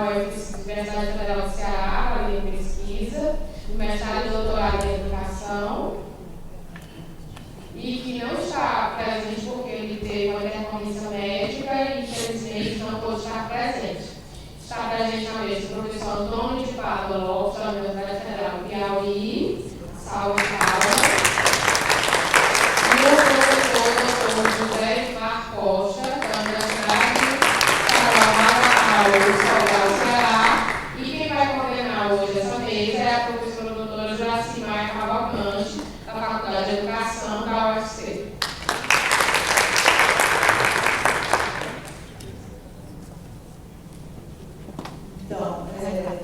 na Universidade Federal do Ceará, em pesquisa, o mestrado e doutorado em educação, e que não está presente porque ele teve uma intercorrência médica e, infelizmente, não pôde estar presente. Está presente na mesa o professor Antônio de Pádua Lopes, da Universidade Federal do Piauí, salve palmas. E o professor Dr. José Mar Costa, da Universidade Estadual do Ceará, e quem vai coordenar hoje essa mesa é a professora doutora Juracimar Cavalcante, da Faculdade de Educação da UFC. Então,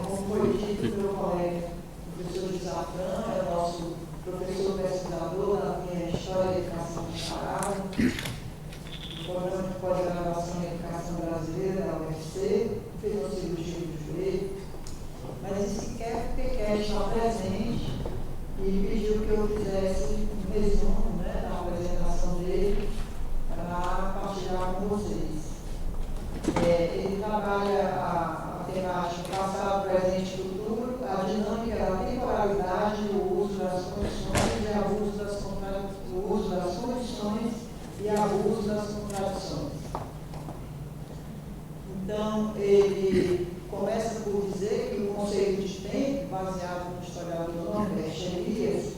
como foi dito pelo colega professor Josafran, é o nosso professor pesquisador na minha História da Educação Comparada, do Programa de Pós-Graduação em Educação Brasileira, da UFC, fez uma cirurgia do joelho, mas ele sequer quer estar presente e pediu que eu fizesse um resumo, né, da apresentação dele para partilhar com vocês. Ele trabalha a temática passado, presente e futuro, a dinâmica da temporalidade, o uso das condições e abuso das condições e abuso das contradições. Então, ele começa por dizer que o conceito de tempo, baseado no historiador Nordeste Elias,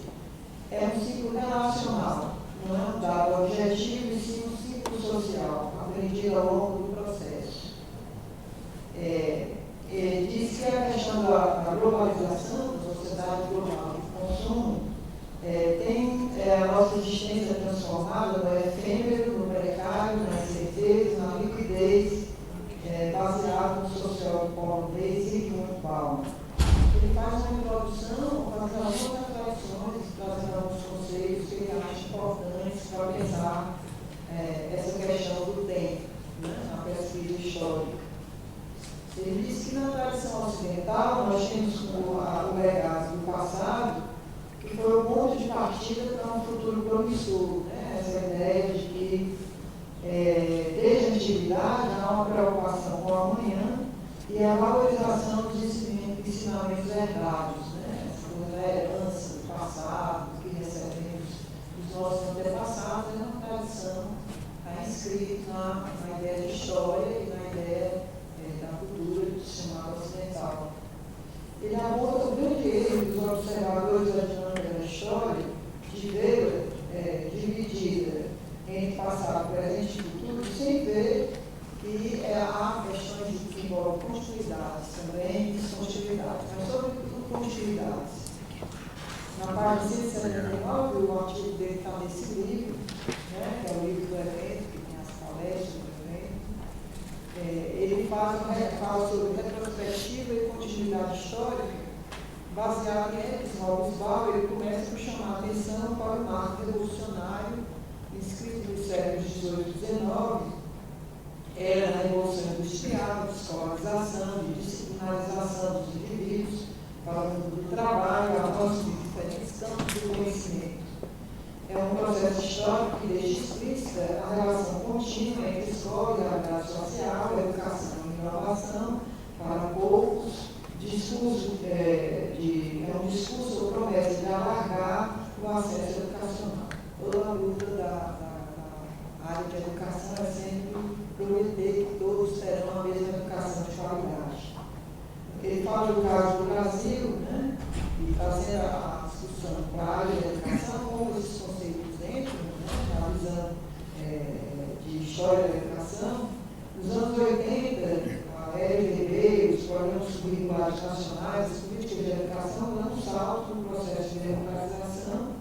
é um ciclo relacional, não é um dado objetivo, e sim um ciclo social, aprendido ao longo do processo. Ele diz que a questão da globalização, da sociedade global de consumo, tem a nossa existência transformada no efêmero, no precário, na incerteza, na liquidez, baseado no sociólogo polonês Zygmunt Bauman. Ele faz uma introdução, fazendo algumas reflexões, trazendo alguns conceitos que ele acha importantes para pensar essa questão do tempo, né, na pesquisa histórica. Ele diz que na tradição ocidental nós temos o legado do passado, que foi o ponto de partida para um futuro promissor, né? Essa ideia de que desde a antiguidade há uma preocupação com o amanhã e a valorização dos ensinamentos herdados, né? Essa herança do passado que recebemos dos nossos antepassados é uma tradição inscrita na ideia de história e na ideia da cultura chamada ocidental. Ele aborda o grande erro dos observadores da dinâmica da história de vê-la dividida entre passado, presente e futuro, sem ver que há questões que envolvem continuidades também, descontinuidades, mas sobretudo continuidades. Na página 179, o artigo dele está nesse livro, né, que é o livro do evento, que tem as palestras do evento. Ele fala sobre retrospectiva e continuidade histórica, baseado em Edson Hobsbawm. Ele começa por chamar a atenção para o marco revolucionário inscrito nos séculos XVIII e XIX, era na Revolução Industrial, descolonização, de disciplinarização dos indivíduos para o mundo do trabalho, avanço de diferentes campos do conhecimento. É um processo histórico que deixa explícita a relação contínua entre escola e realidade social, educação e inovação para poucos, é um discurso ou promessa de alargar o acesso educacional. Toda a luta da área de educação é sempre prometer que todos terão a mesma educação de qualidade. Ele fala do caso do Brasil, né, e trazendo a discussão para a área de educação, como esses conceitos entram, né, na visão de história da educação. Nos anos 80, a LDB, os programas curriculares nacionais, as políticas de educação dão um salto no processo de democratização.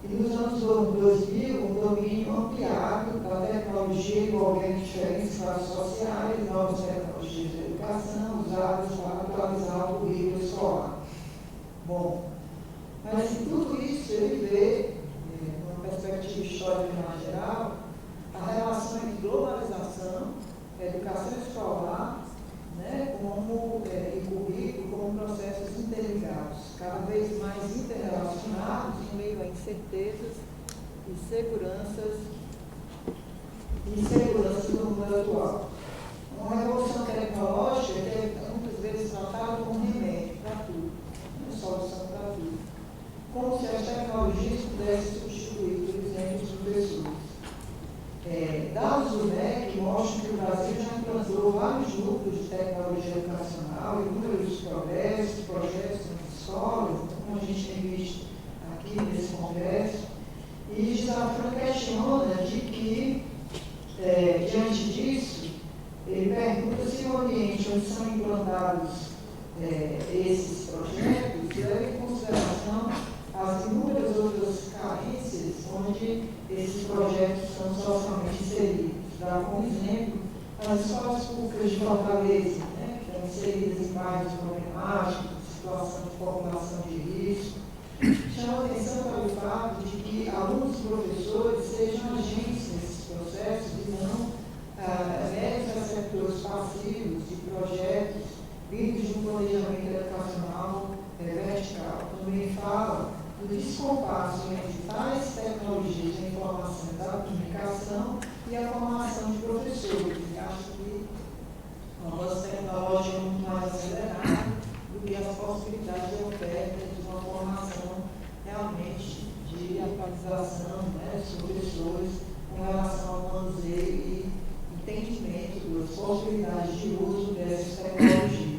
E nos anos 2000, um domínio ampliado da tecnologia envolvendo diferentes classes sociais, novas tecnologias de educação usadas para atualizar o currículo escolar. Bom, mas em tudo isso ele vê, numa perspectiva histórica mais geral, a relação entre globalização, educação escolar, né, e currículo como processos interligados, cada vez mais interrelacionados em meio a incertezas e seguranças do mundo atual. Uma revolução tecnológica que núcleos de tecnologia educacional, inúmeros progressos, projetos nas escolas, como a gente tem visto aqui nesse congresso, e Gisafran questiona de que, diante disso, ele pergunta se o ambiente onde são implantados esses projetos leva em consideração as inúmeras outras carências onde esses projetos são socialmente inseridos. Dá como exemplo as escolas públicas de Fortaleza, né, que estão inseridas em bairros problemáticos, situação de população de risco. Chama atenção para o fato de que alunos e professores sejam agentes nesses processos e não meros receptores passivos de projetos vindos de um planejamento educacional vertical. Também fala do descompasso entre tais tecnologias da informação e da comunicação e a formação de professores. E acho que o avanço tecnológico é muito mais acelerado do que as possibilidades de oferta de uma formação realmente de atualização, né, dos professores com relação ao manuseio e entendimento das possibilidades de uso dessas tecnologias.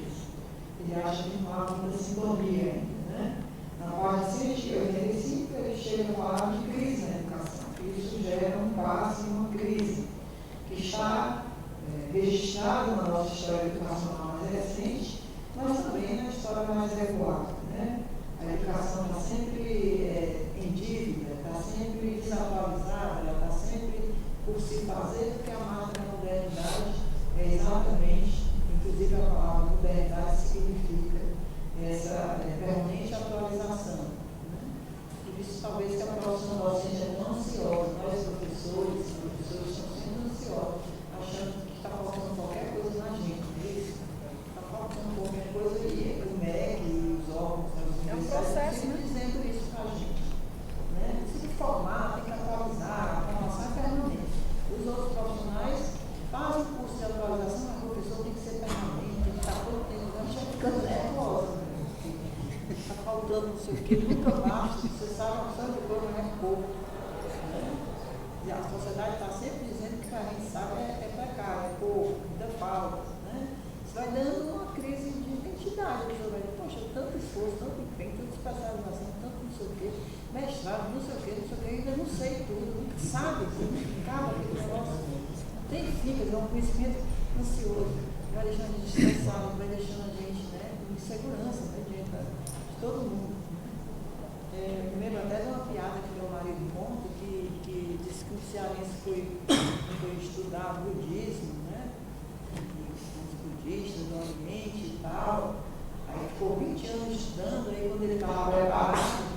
Ele acha que não há muita sintonia ainda, né? Na parte 185, ele chega a falar de crise na educação, que isso gera um passo em uma crise que está registrada na nossa história educacional mais recente, mas também na história mais regular, né? A educação está sempre em dívida, está sempre desatualizada, ela está sempre por se fazer, porque a marca da modernidade é exatamente, inclusive a palavra modernidade significa essa permanente atualização. Né? Por isso, talvez que a profissão docente é tão ansiosa, nós professores estamos sendo ansiosos, achando que está faltando qualquer coisa na gente, está faltando qualquer coisa e o MEC e os órgãos, é um processo, sempre dizendo isso para a gente. Né? Precisa formar, tem que atualizar, a formação é permanente. Os outros profissionais fazem o curso de atualização, mas o professor tem que ser permanente, tem que estar todo tempo, a gente ficando nervosa. Está faltando não sei o que, nunca basta, você sabe, a noção de coisa não é pouco. Né? E a sociedade está sempre dizendo que o que a gente sabe é precário, é pouco, ainda falta. Né? Isso vai dando uma crise de identidade. Você vai dizer, poxa, tanto esforço, tanto empenho, tanta especialização, tanto não sei o que, mestrado, não sei o que, ainda não sei tudo, nunca sabe, acaba aquele negócio. Não tem fim, é um conhecimento ansioso, vai deixando a gente estressado, vai deixando a gente, né, com insegurança, né, diante de todo mundo. Eu lembro até de uma piada que meu marido conta, que disse que o cearense foi estudar budismo, né, os budistas do Oriente e tal, aí ficou 20 anos estudando, aí quando ele estava preparado,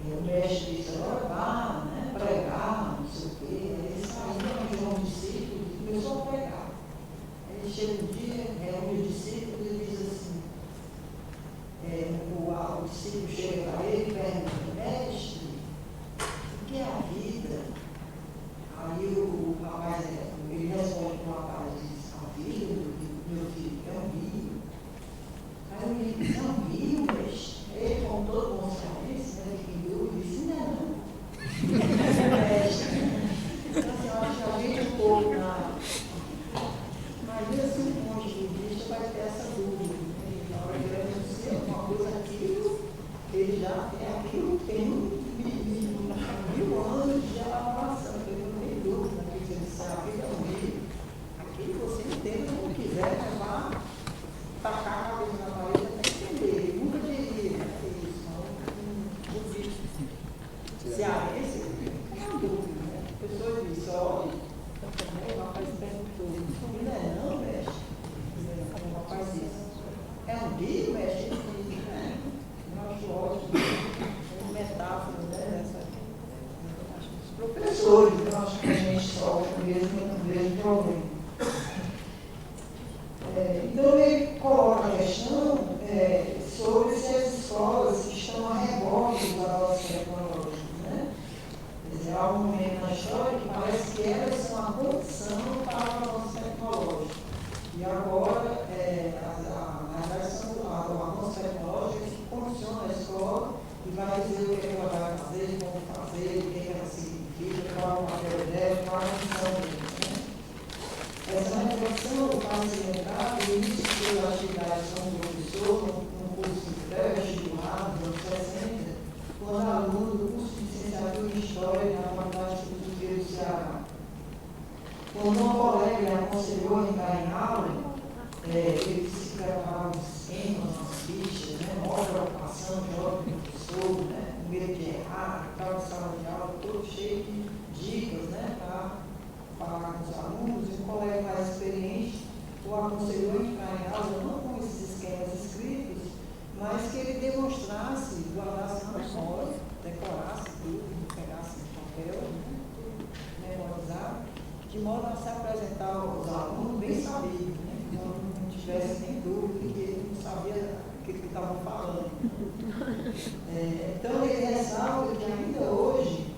o mestre disse, agora vá, né, pregar, não sei o quê, aí ele saiu, arranjou um discípulo e começou a pregar. Aí ele chega um dia, reúne os discípulos e diz assim, o discípulo chega para ele e pergunta, mestre, o que é a vida? Aí o rapaz, ele responde para o rapaz, diz, a vida, meu filho, é um rio. Aí o menino diz, é um rio, mestre? Ele, com todo bom serviço, né, fica em dúvida, disse, não. Então, assim, eu acho que a gente um pouco imagina se um monte de budista vai ter essa dúvida. Né? Na hora que ele anuncia uma coisa aquilo, ele já tem aquilo, tem 1000 anos de elaboração, ele não tem dúvida, né? Que ele disser, a vida é um rio, aquilo você entende como quiser, mas vá tacar a cabeça na parede até entender. Ele nunca diria, né? Isso, não budista. Cearense, é uma dúvida, né? A pessoa diz, olha, o rapaz perguntou, não, mestre? O rapaz disse, é um rio, mestre? Ele disse, eu acho ótimo, é uma metáfora, né? Os professores, eu acho que a gente sofre o mesmo problema. Então, ele coloca a questão sobre se as escolas estão a reboque dos avanços tecnológicos, né? Quer dizer, há um momento na história que parece que elas são a condição para o avanço tecnológico. E agora, na verdade, o avanço tecnológico que condiciona a escola e vai dizer o que ela vai fazer, como fazer, o que ela significa, qual é o papel dela, qual é a função dela. Né? Essa reflexão faz se lembrar do início das atividades como professor, no curso de pré-vestibular, dos anos 60, quando aluno do curso de licenciatura em História na Faculdade de Filosofia do Ceará. Quando uma colega me aconselhou a entrar em aula, ele se preparava uns esquemas, umas fichas, né? Maior preocupação, jovem professor, né? Com medo de errar, estava em sala de aula, todo cheio de dicas, né? Para falar com os alunos, e um colega mais experiente o aconselhou a entrar em aula, não com esses esquemas escritos, mas que ele demonstrasse, guardasse na memória, decorasse tudo, pegasse papel, né? Memorizar, de modo a se apresentar aos alunos bem sabido, né? Que não tivesse nem dúvida que ele não sabia o que ele estava falando. Então, ele ressalta que ainda hoje,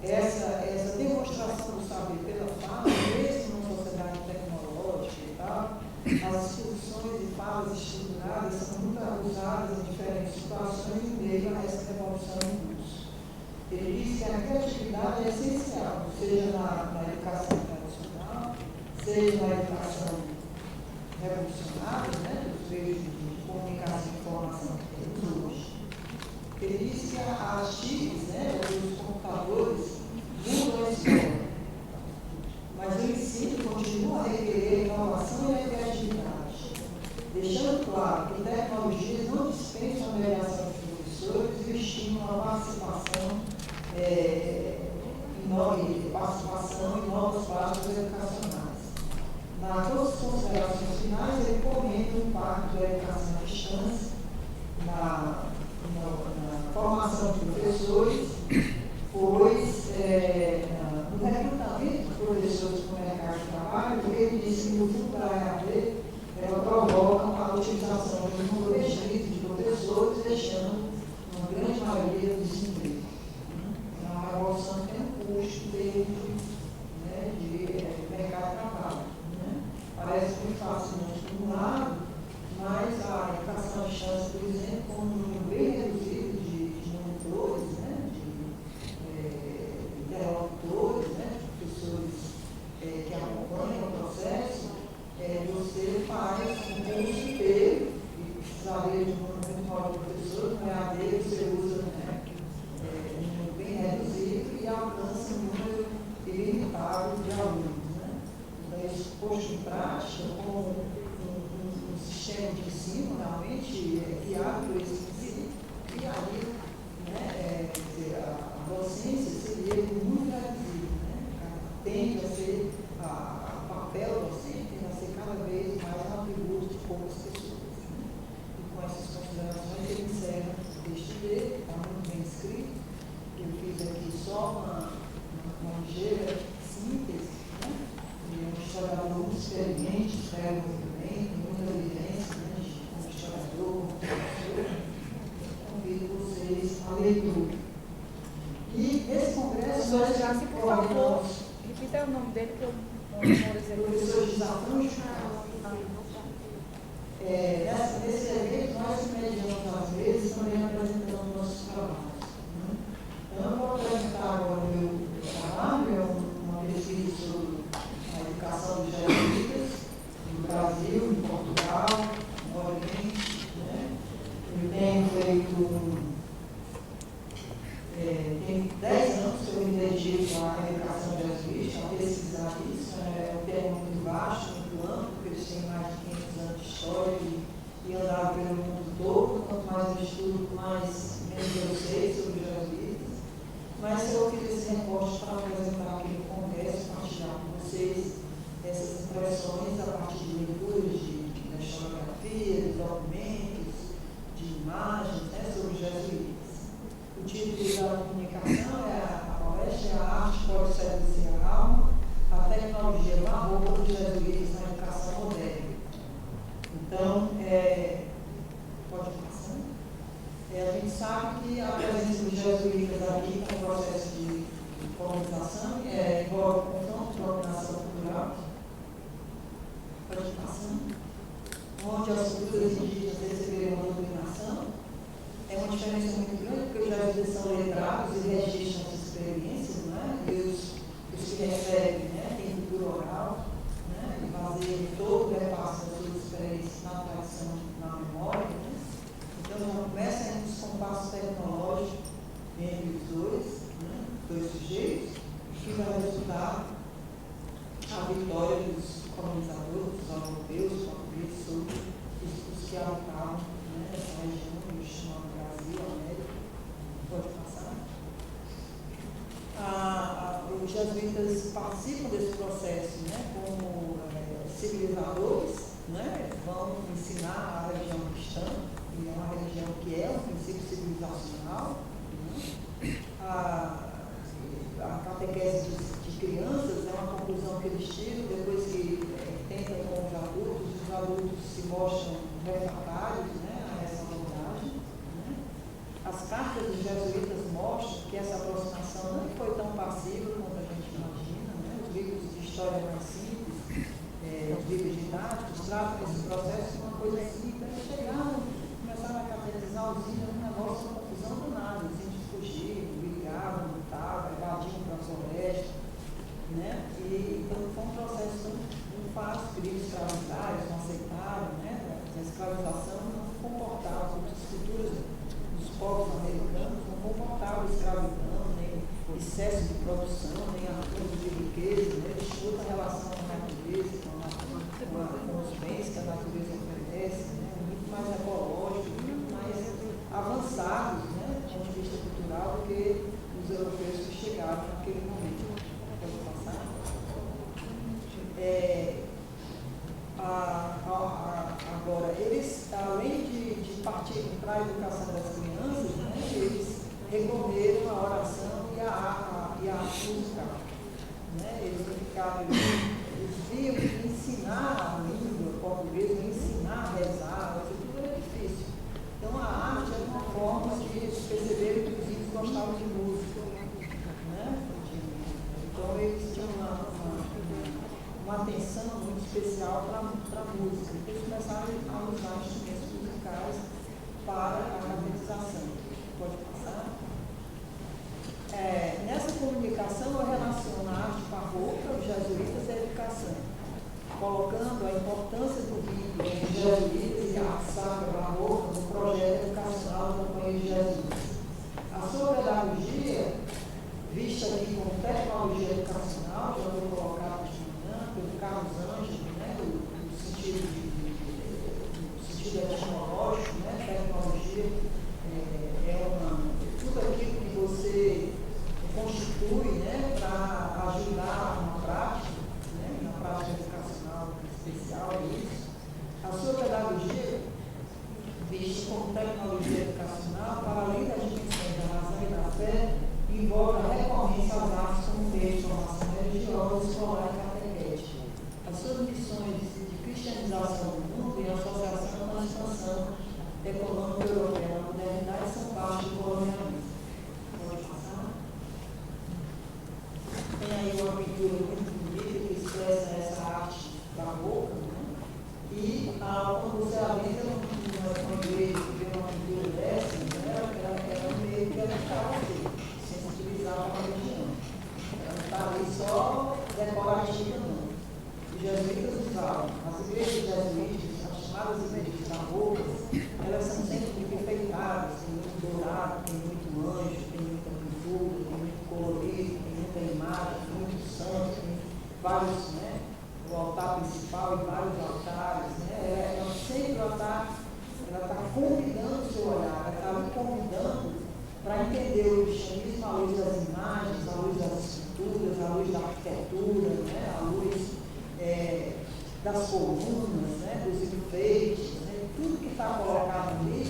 essa demonstração do saber pela fala, mesmo numa sociedade tecnológica e tal, as discussões e falas estruturadas são muito abusadas em diferentes situações e meio a essa revolução em curso. Ele diz que a criatividade é essencial, seja na educação tradicional, seja na educação revolucionária, né, dos meios de comunicação e informação que temos hoje. Ele diz que as TICs, né, os computadores, mudam a escola, mas o ensino continua a requerer inovação e criatividade, deixando claro que tecnologias não dispensam a mediação dos professores e estimulam a participação em novas práticas educacionais. Nas duas considerações finais, ele comenta o impacto da educação à distância na formação de professores, pois no recrutamento dos professores para o mercado de trabalho, porque ele disse que no fundo da EAD ela provoca a utilização de um número restrito de professores, deixando uma grande maioria do desemprego. É uma revolução que tem um custo de mercado de trabalho. Né? Parece muito fácil de um lado, mas a educação à distância, por exemplo, com um número bem reduzido de monitores, né? De interlocutores, né? De professores que acompanham o processo, você faz um curso inteiro e precisaria de um número muito maior de professores, no EAD você usa um número bem reduzido e alcança um número ilimitado de alunos. Né? Então, isso posto em prática como um sistema de ensino realmente guiado por esse princípio, e aí, né, a docência seria muito reduzida, né? Tende a ser, o papel docente tende a ser cada vez mais um atributo de poucas pessoas. Né? E com essas considerações ele encerra este dele, está muito bem escrito. Eu fiz aqui só uma ligeira síntese, né? Ele é um historiador muito experiente, escreve muito bem, tem muita evidência, né, como historiador, como professor. Convido vocês à leitura. E esse congresso... Professor Jaci, por favor, repita o nome dele que eu não memorizei. Professor Desafio. Nesse evento, nós mediamos às vezes também apresentando nossos trabalhos. Né? Então, eu vou apresentar agora o meu trabalho, é uma pesquisa sobre a educação dos jesuítas no Brasil, em Portugal, no Oriente. Né? Eu tenho feito tem 10 anos que eu me dedico à educação jesuíta, a pesquisar isso. É um tema muito vasto, muito amplo, porque eles têm mais de 500 anos de história e andaram pelo mundo todo. Quanto mais eu estudo, menos eu sei sobre os jesuítas. Mas eu fiz esse recorte para apresentar aqui no Congresso, partilhar com vocês essas impressões a partir de leituras da historiografia, de documentos, de imagens, né, sobre os jesuítas. O título da comunicação a palestra é A Arte Pode Seduzir a Alma, a Tecnologia Barroca dos Jesuítas na Educação Moderna. Então, pode ir passando. A gente sabe que a presença dos jesuítas aqui com o processo de colonização envolve confronto de dominação cultural. Pode ir passando. Onde as culturas indígenas receberam uma dominação. É uma diferença muito grande, porque os jesuítas são letrados e registram essa experiência, não é? E os que recebem, né, têm cultura oral. participam desse processo, né, como civilizadores, né, vão ensinar a religião cristã, e é uma religião que é um princípio civilizacional, né? A catequese de crianças é uma conclusão que eles tiram depois que tentam com os adultos se mostram refratários, né, a essa abordagem. Né? As cartas dos jesuítas mostram que essa aproximação não foi tão passiva quanto a gente imagina, né? Os livros de história mais simples, os livros didáticos, tratam esse processo de uma coisa simples, eles chegaram, começaram a catequizar os índios, um negócio, uma confusão do nada, os índios fugiram, brigavam, lutavam, evadiam para a floresta, né? E então foi um processo não fácil, queriam escravizar, eles não aceitaram, né? A escravização não comportava, as culturas dos povos americanos não comportavam escravidão, nem excesso de produção, nem acúmulo de riqueza, né? Eles tinham outra relação com a natureza, com os bens que a natureza oferece, né? Muito mais ecológico, muito mais avançados, né? Do ponto de vista cultural, do que os europeus que chegaram naquele momento. Pode passar? Agora, eles, além de partir para a educação das crianças, né, eles recorreram à oração e à música. Né? Eles viam que ensinar a língua portuguesa, ensinar a rezar, tudo era difícil. Então, a arte era uma forma de eles perceberem que os índios gostavam de música. Né? Então, eles tinham uma atenção muito especial para a música. Eles começaram a usar instrumentos musicais para a alfabetização. Pode passar? Nessa comunicação, eu relaciono a arte barroca, os jesuítas e a educação, colocando a importância do vínculo entre os jesuítas e a arte sacra barroca no projeto educacional da Companhia de Jesus. A sua pedagogia, vista aqui como tecnologia educacional, já vou colocar pelo Carlos Ângelo, né, no sentido etimológico, né, tecnologia tudo aquilo que você constitui, né, para ajudar na prática, né, na prática educacional especial, isso. A sua pedagogia, vista como tecnologia educacional, para além das dimensões da razão e da fé, envolve a recorrência aos atos como meio de formação religiosa, escolar e catequética. As suas missões de cristianização do mundo e associação com a expansão econômica europeia na modernidade são parte do colonialismo. Pode passar? Tem aí uma pintura muito bonita que expressa essa arte barroca, né? E quando você adentra numa igreja que vê uma pintura dessa, né, ela meio que ficava assim, sensibilizar a religião. Ela não está ali só decorativa, não. Os jesuítas usavam, as igrejas jesuíticas, as chamadas igrejas barrocas, elas são sempre muito enfeitadas, tem muito dourado, tem muito anjo, tem muita pintura, tem muito colorido, tem muita imagem, tem muito santo, tem vários, né, o altar principal e vários altares, né, ela sempre está convidando o seu olhar, ela está me convidando para entender o cristianismo à luz das imagens, à luz das esculturas, à luz da arquitetura, né, à luz das colunas, né, dos enfeites, né, tudo que está colocado ali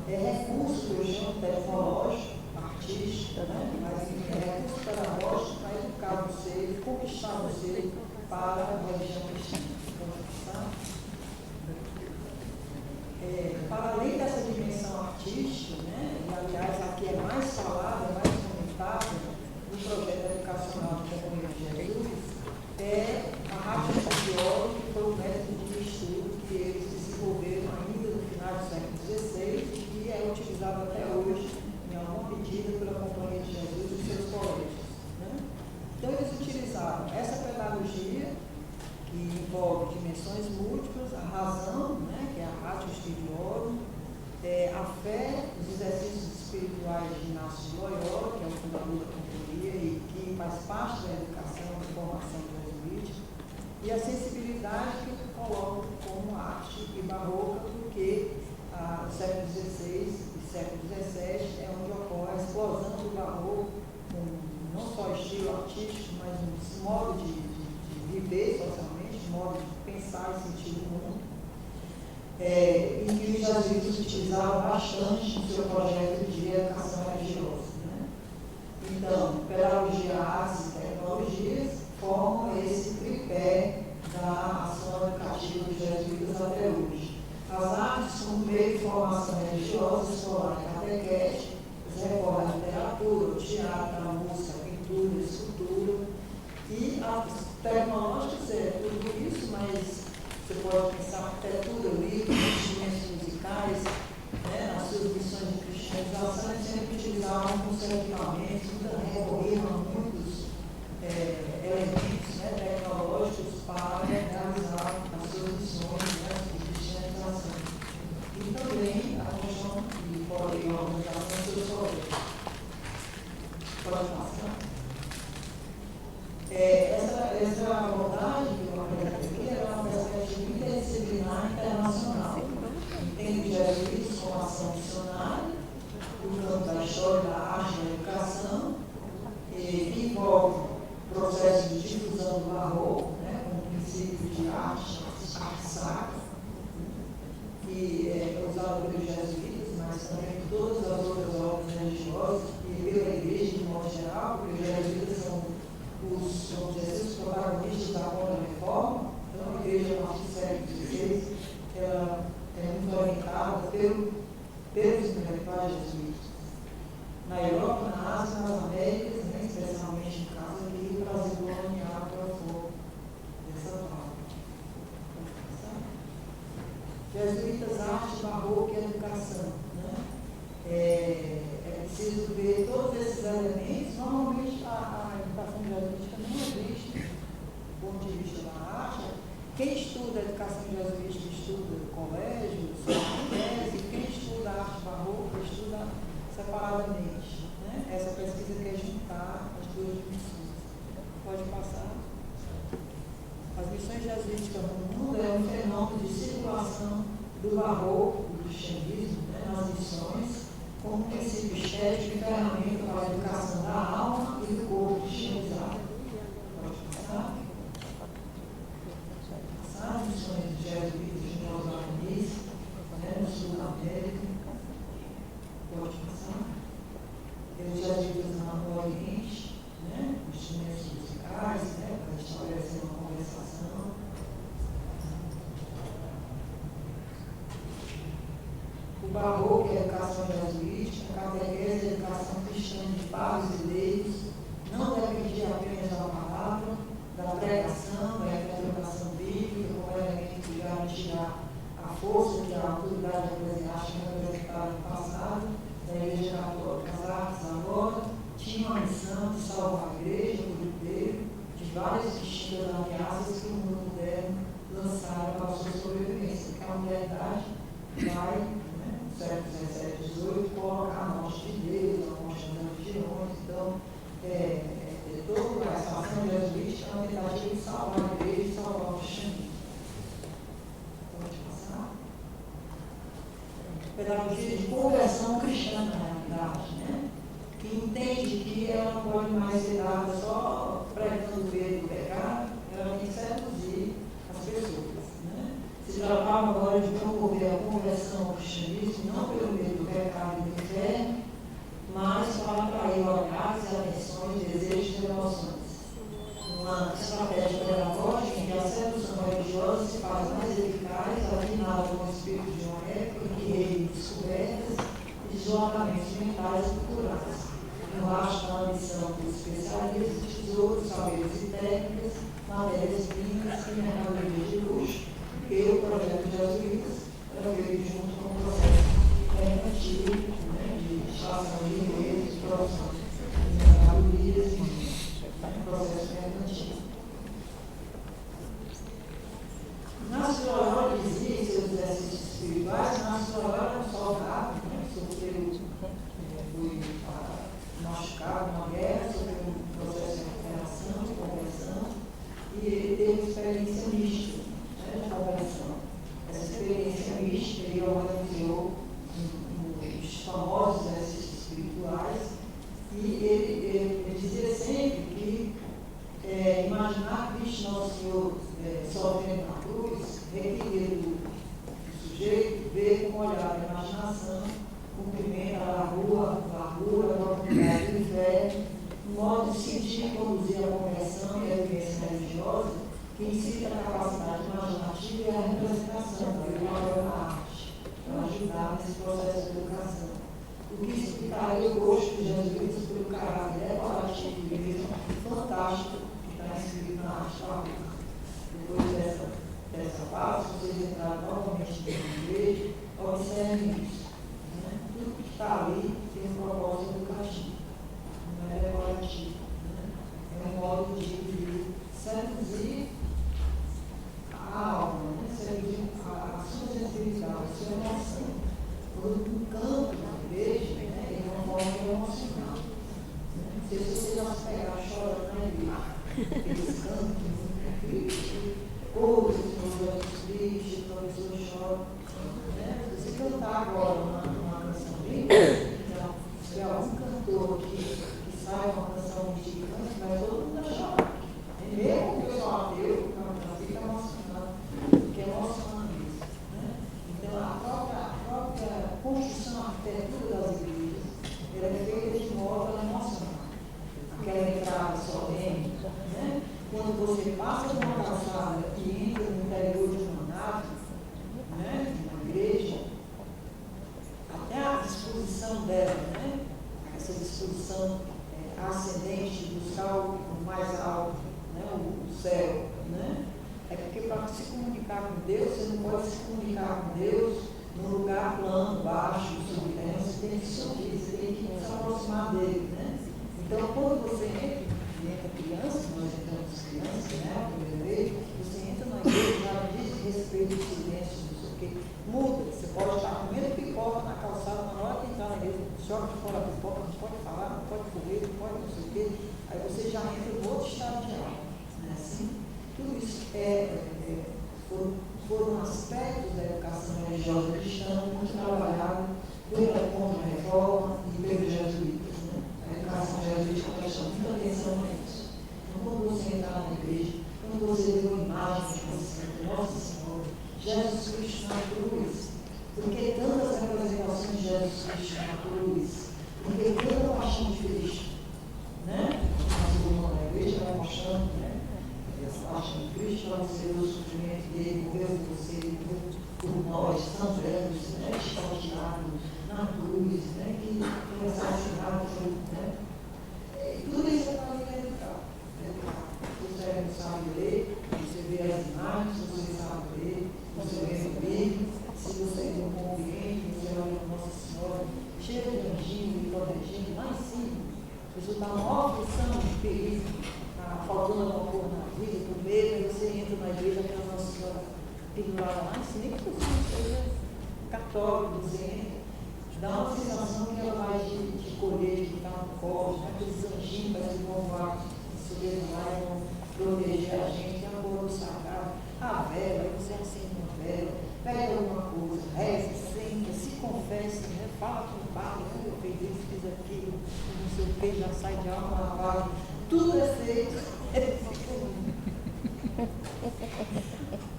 é recurso que eu chamo tecnológico, artístico, né, mas é recurso pedagógico para educar você, conquistar você para a religião cristã. Para além dessa dimensão artística, né, e aliás aqui é mais falada, mais comentada no projeto educacional da Companhia de Jesus, é a rádio estudióloga, que foi o método de estudo que eles desenvolveram ainda no final do século XVI e que é utilizado até hoje, em alguma medida, pela Companhia de Jesus e seus colégios. Né? Então, eles utilizaram essa pedagogia, que envolve dimensões múltiplas, a razão, né, que é a ratio studiorum, a fé, os exercícios espirituais de Inácio de Loyola, que é o fundador da companhia e que faz parte da educação e formação jesuítica, e a sensibilidade que eu coloco como arte e barroca, porque o século XVI e século XVII é onde ocorre a explosão do barroco, com não só estilo estilo artístico, mas um modo de viver socialmente, um modo de pensar e sentir o mundo, em que os jesuítas utilizavam bastante no seu projeto de educação religiosa. Né? Então, pedagogia, artes e tecnologias formam esse tripé da ação educativa dos jesuítas até hoje. As artes, como meio de formação religiosa, escolar e catequética, recorrem à literatura, ao teatro, à música, à pintura, à escultura. E as tecnológicas tudo isso, mas você pode pensar arquitetura, livros, instrumentos musicais, né, nas suas missões de cristianização, eles sempre utilizavam muitos equipamentos, recorriam a muitos elementos, né, tecnológicos para realizar as suas missões, né, de cristianização. E também a construção e a organização dos seus projetos. Pode passar. Essa abordagem que eu apresento aqui era uma perspectiva interdisciplinar internacional. Entende os jesuítas como ação missionária, no campo da história, da arte e da educação, que envolve o processo de difusão do barroco, né, com o princípio de arte sacra, que é usado pelos jesuítas, mas também por todas as outras ordens religiosas e pela igreja de modo geral, porque os jesuítas são os protagonistas da Contra-Reforma. Então, a igreja, a partir do século XVI, ela é muito orientada pelos intelectuais jesuítas. Na Europa, na Ásia, nas Américas, né, especialmente no caso aqui, o Brasil colonial foi dessa forma. Jesuítas, arte, barroco e educação. Né? É preciso ver todos esses elementos. Normalmente, a educação jesuítica não é vista do ponto de vista da arte. Quem estuda a educação jesuítica estuda colégio, tese, quem estuda a arte barroca estuda separadamente. Né? Essa pesquisa quer juntar as duas dimensões. Pode passar. As missões jesuíticas no mundo é um fenômeno de circulação do barroco, do cristianismo, né, nas missões, como princípio estético e ferramenta para a educação da alma e do corpo cristianizado. Pode passar? As missões de jesuítas de Nova Muniz, né, no sul da América. Pode passar? Os jesuítas no Oriente, né, instrumentos musicais, né, para estabelecer uma conversação. O barroco é a educação jesuítica, a catequese é a educação cristã de pais e leigos, não dependia apenas da palavra, da pregação, da interpretação bíblica, como elemento que garantirá a força que a autoridade eclesiástica representava no passado, da Igreja Católica. As artes agora tinham a missão de salvar a Igreja, o inteiro, de várias distintas ameaças que o mundo moderno lançaram para a sua sobrevivência, porque a humanidade vai, no século XVII e XVIII, colocar a morte de Deus, a morte das religiões. Então, toda essa ação jesuítica é uma tentativa de salvar a Igreja e salvar o cristianismo. Pode passar? Pedagogia de conversão cristã, na realidade, né? Que entende que ela não pode mais ser dada só pregando o medo do pecado, ela tem que seduzir as pessoas. Né? Se tratava agora de promover a conversão ao cristianismo, não pelo medo do pecado e do inferno, mas para atrair olhares, atenções, desejos e emoções. Uma estratégia pedagógica em que a sedução religiosa se faz mais eficaz, afinada com o espírito de uma época em que reinem descobertas e deslocamentos mentais e culturais. No rastro da ambição dos especialistas, tesouros, saberes e técnicas, matérias-primas e mercadorias de luxo, que o projeto de jesuítas era feito junto com o processo mercantil, né, de extração de dinheiro, de produção de mercadorias e processo mercantil. Na sua hora de dizia seus exercícios espirituais, na sua hora um soldado, né, sofreu, foi machucado numa guerra, sofreu um processo de recuperação, de conversão, e ele teve uma experiência mística, né, de conversão. Essa experiência mística ele organizou os famosos exercícios espirituais, e ele dizia sempre que molhar a imaginação, cumprimenta a largura, a oportunidade de fé, um modo de sentir e conduzir a compreensão e a vivência religiosa que incita a capacidade imaginativa e a representação da arte, para ajudar nesse processo de educação. O que explicaria o gosto de Jesus pelo caráter decorativo e mesmo fantástico que está inscrito na arte da rua. Depois dessa fase, vocês entraram novamente na igreja, observem isso. Né? Tudo que está ali tem um propósito educativo, não é decorativo. Né? É um modo de seduzir a alma, né? Seduzir a sua sensibilidade, a sua emoção. Quando um canto na igreja, né? Ele é uma forma emocional. Né? Não sei se vocês já se pegaram chorando na igreja. Aqueles cantos, coisas, projetos tristes, a pessoa chora. Né? Se você cantar agora uma canção linda, então, se é algum cantor que sai uma canção instigante, vai todo mundo chorar. E mesmo que eu sou ateu, fica emocionado, porque é emocionante isso. Né? Então, a própria construção, a arquitetura das igrejas, ela é feita de modo a emocionar. Aquela entrada solene, né? Quando você passa por uma calçada e entra no interior de uma nave, né, de uma igreja, até a disposição dela, né, essa disposição ascendente de buscar o mais alto, né, o céu, né, é porque para se comunicar com Deus, você não pode se comunicar com Deus num lugar plano, baixo, subterrâneo, você tem que subir, você tem que se aproximar dele, né. Então, quando você entra criança, nós entramos crianças, né, a primeira vez, você entra na igreja, já diz respeito ao silêncio, não sei o quê, muda, você pode estar comendo pipoca na calçada, na hora que entrar na igreja, joga de fora a pipoca, não pode falar, não pode correr, não pode não sei o quê, aí você já entra em outro estado de alma, né, assim, tudo isso foram aspectos da educação religiosa cristã muito trabalhado pela Contra-Reforma e pelos jesuítas, né, a educação jesuítica presta muita atenção a isso. Quando você entrar na igreja, quando você vê uma imagem de Nossa Senhora, Jesus Cristo na cruz, porque tantas representações de Jesus Cristo na cruz, porque tanta paixão de Cristo, né? A coluna da igreja vai mostrando, né? Essa paixão de Cristo para você ver o sofrimento dele, morreu por você, por nós, tão velhos, né? Estalteados na cruz, né? Que foi assassinado, né? Tudo isso é para me educar. Você não sabe ler, você vê as imagens, você sabe ler, você vê o livro, se você não compreende, você olha para Nossa Senhora, cheia de anjinho e protegendo, lá em cima, você está numa aflição de perigo, está faltando alguma coisa na vida, por medo, aí você entra na igreja, aquela Nossa Senhora pendurada lá em cima, nem que você não seja católico, você entra, dá uma sensação que ela vai te colher, de estar no colo, aqueles anjinhos que vão voar sobre lá e vão proteger a gente, a cor do sagrado, a vela, aí você acende uma vela, pega alguma coisa, reza, senta, se confessa, né? Fala com o padre, eu fiz isso, fiz aquilo, não sei o que, já sai de alma lavada, tudo é feito,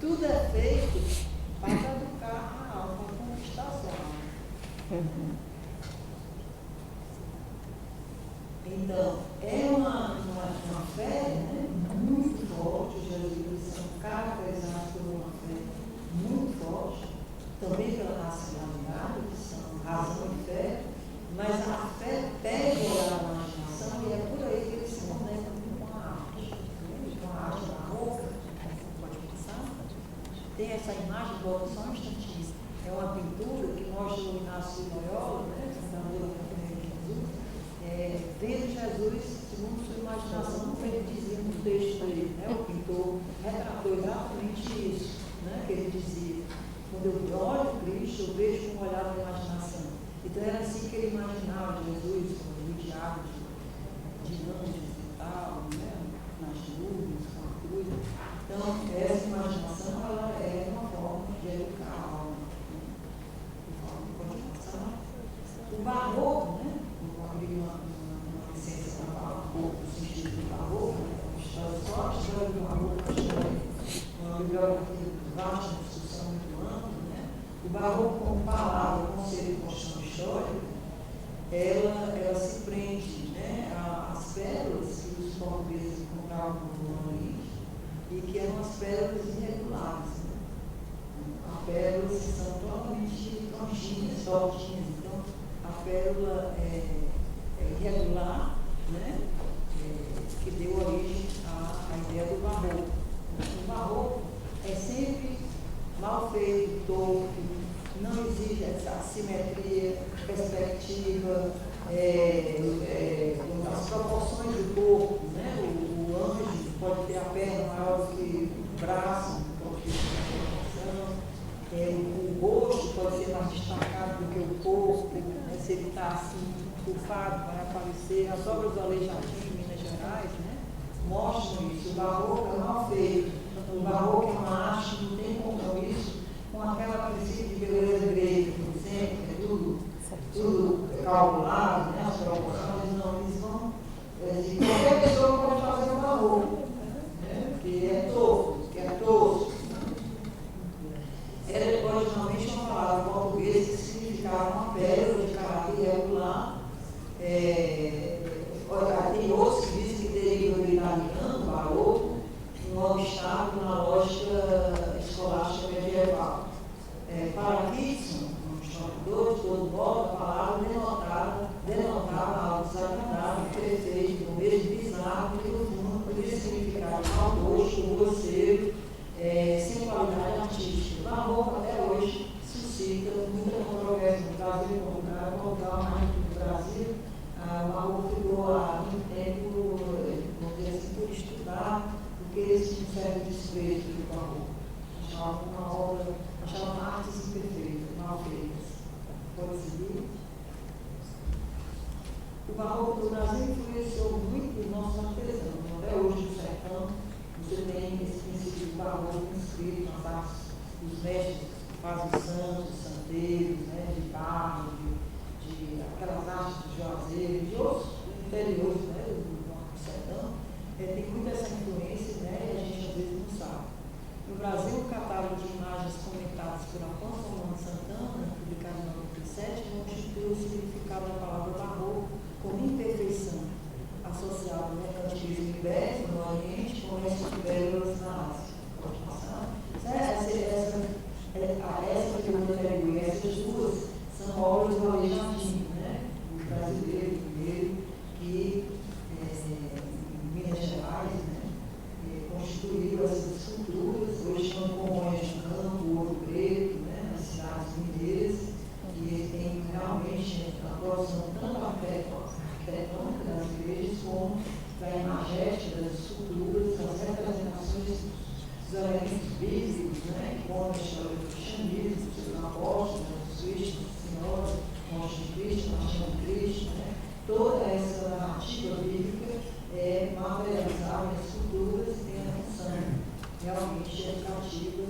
tudo é feito para educar a alma, para conquistar a sua alma. Então, é uma fé, né, muito forte, os jesuítas são caracterizados por uma fé muito forte, também pela racionalidade, que são razão e fé, mas a fé pede olhar a imaginação e é por aí que eles se conectam com a arte. Com a arte barroca, pode pensar, tem essa imagem, volta só um instantinho, é uma pintura que mostra o Inácio de Loyola, né, fundador da Companhia de Jesus, vendo Jesus, segundo sua imaginação, como ele dizia no texto dele, né, o pintor retratou exatamente isso, né, que ele dizia, quando eu olho Cristo, eu vejo com o olhar da imaginação. Então era assim que ele imaginava Jesus, rodeado de anjos e tal, né, nas nuvens, com a cruz. Então, essa imaginação, ela é uma forma de educar a alma. O barroco, né, eu abri uma licença para falar um pouco do sentido do barroco, só a história do barroco, uma bibliografia vasta, uma discussão muito ampla, né? O barroco como palavra, conceito de construção histórica, ela se prende, né, às pérolas que os portugueses encontravam no Oriente e que eram as pérolas irregulares. Né? As pérolas que são totalmente tronquinhas, tortinhas. Então, a pérola é irregular, né? Que deu origem à ideia do barroco. O barroco é sempre mal feito, torto, não exige essa simetria, perspectiva, as proporções do corpo, né? O anjo pode ter a perna maior do que o braço, pode ter proporção, o rosto pode ser mais destacado do que o corpo, né? Se ele está assim, estufado, vai aparecer. As obras do Aleijadinho em Minas Gerais, né? Mostram isso. O barroco é mal feito. O barroco é uma arte que não tem compromisso com aquela princípio de beleza grega, por exemplo, que é tudo calculado, né? As proporções, não, eles vão. Qualquer pessoa pode fazer um barroco, né? Que é tosco, que é tosco. Era originalmente uma palavra portuguesa que significava uma pérola de caráter irregular. Tem outros que dizem que deriva do italiano, barroco, um obstáculo na lógica escolástica medieval. Para Kitson, um historiador de todo modo, a palavra denotava algo desagradável, perfeito, no mesmo bizarro, que no fundo poderia significar maldoso, grosseiro, sem qualidade artística. O barroco até hoje suscita muita controvérsia no Brasil, no local mais do Brasil. O barroco ficou há muito tempo, vamos dizer assim, por estudar, porque eles tinham um certo desprezo do barroco. Achavam artes imperfeitas, mal feitas. Pode seguir. O barroco do Brasil influenciou muito os nossos artesãos. Até hoje, no sertão, você tem esse princípio do barroco inscrito nas artes dos mestres que fazem santos, santeiros, né, de barro, de aquelas artes de juazeiro, de outros interiores, né, do sertão. Tem muita essa influência, né, e a gente às vezes não sabe. No Brasil, o catálogo de imagens comentadas por Afonso Solano Santana, publicado em 97, constitui o significado da palavra barroco como imperfeição, associado ao mercantilismo ibérico no Oriente com o resto de pérolas na Ásia. Pode passar? Essa que eu atribuí, essas duas são obras do Aleijadinho, né? O brasileiro primeiro, que em Minas Gerais, né? Constituiu essas esculturas, hoje estão com Congonhas de Campo, Ouro Preto, né? Nas cidades mineiras, e tem realmente a produção tanto arquitetônica das igrejas como da imagética das esculturas, das representações dos elementos bíblicos, né? Que contam a história do cristianismo, dos seus apóstolos, dos Cristo, Senhora, Monte de Cristo, Martim de Cristo, né? Toda essa narrativa bíblica é materializada em esculturas e tem a função realmente educativa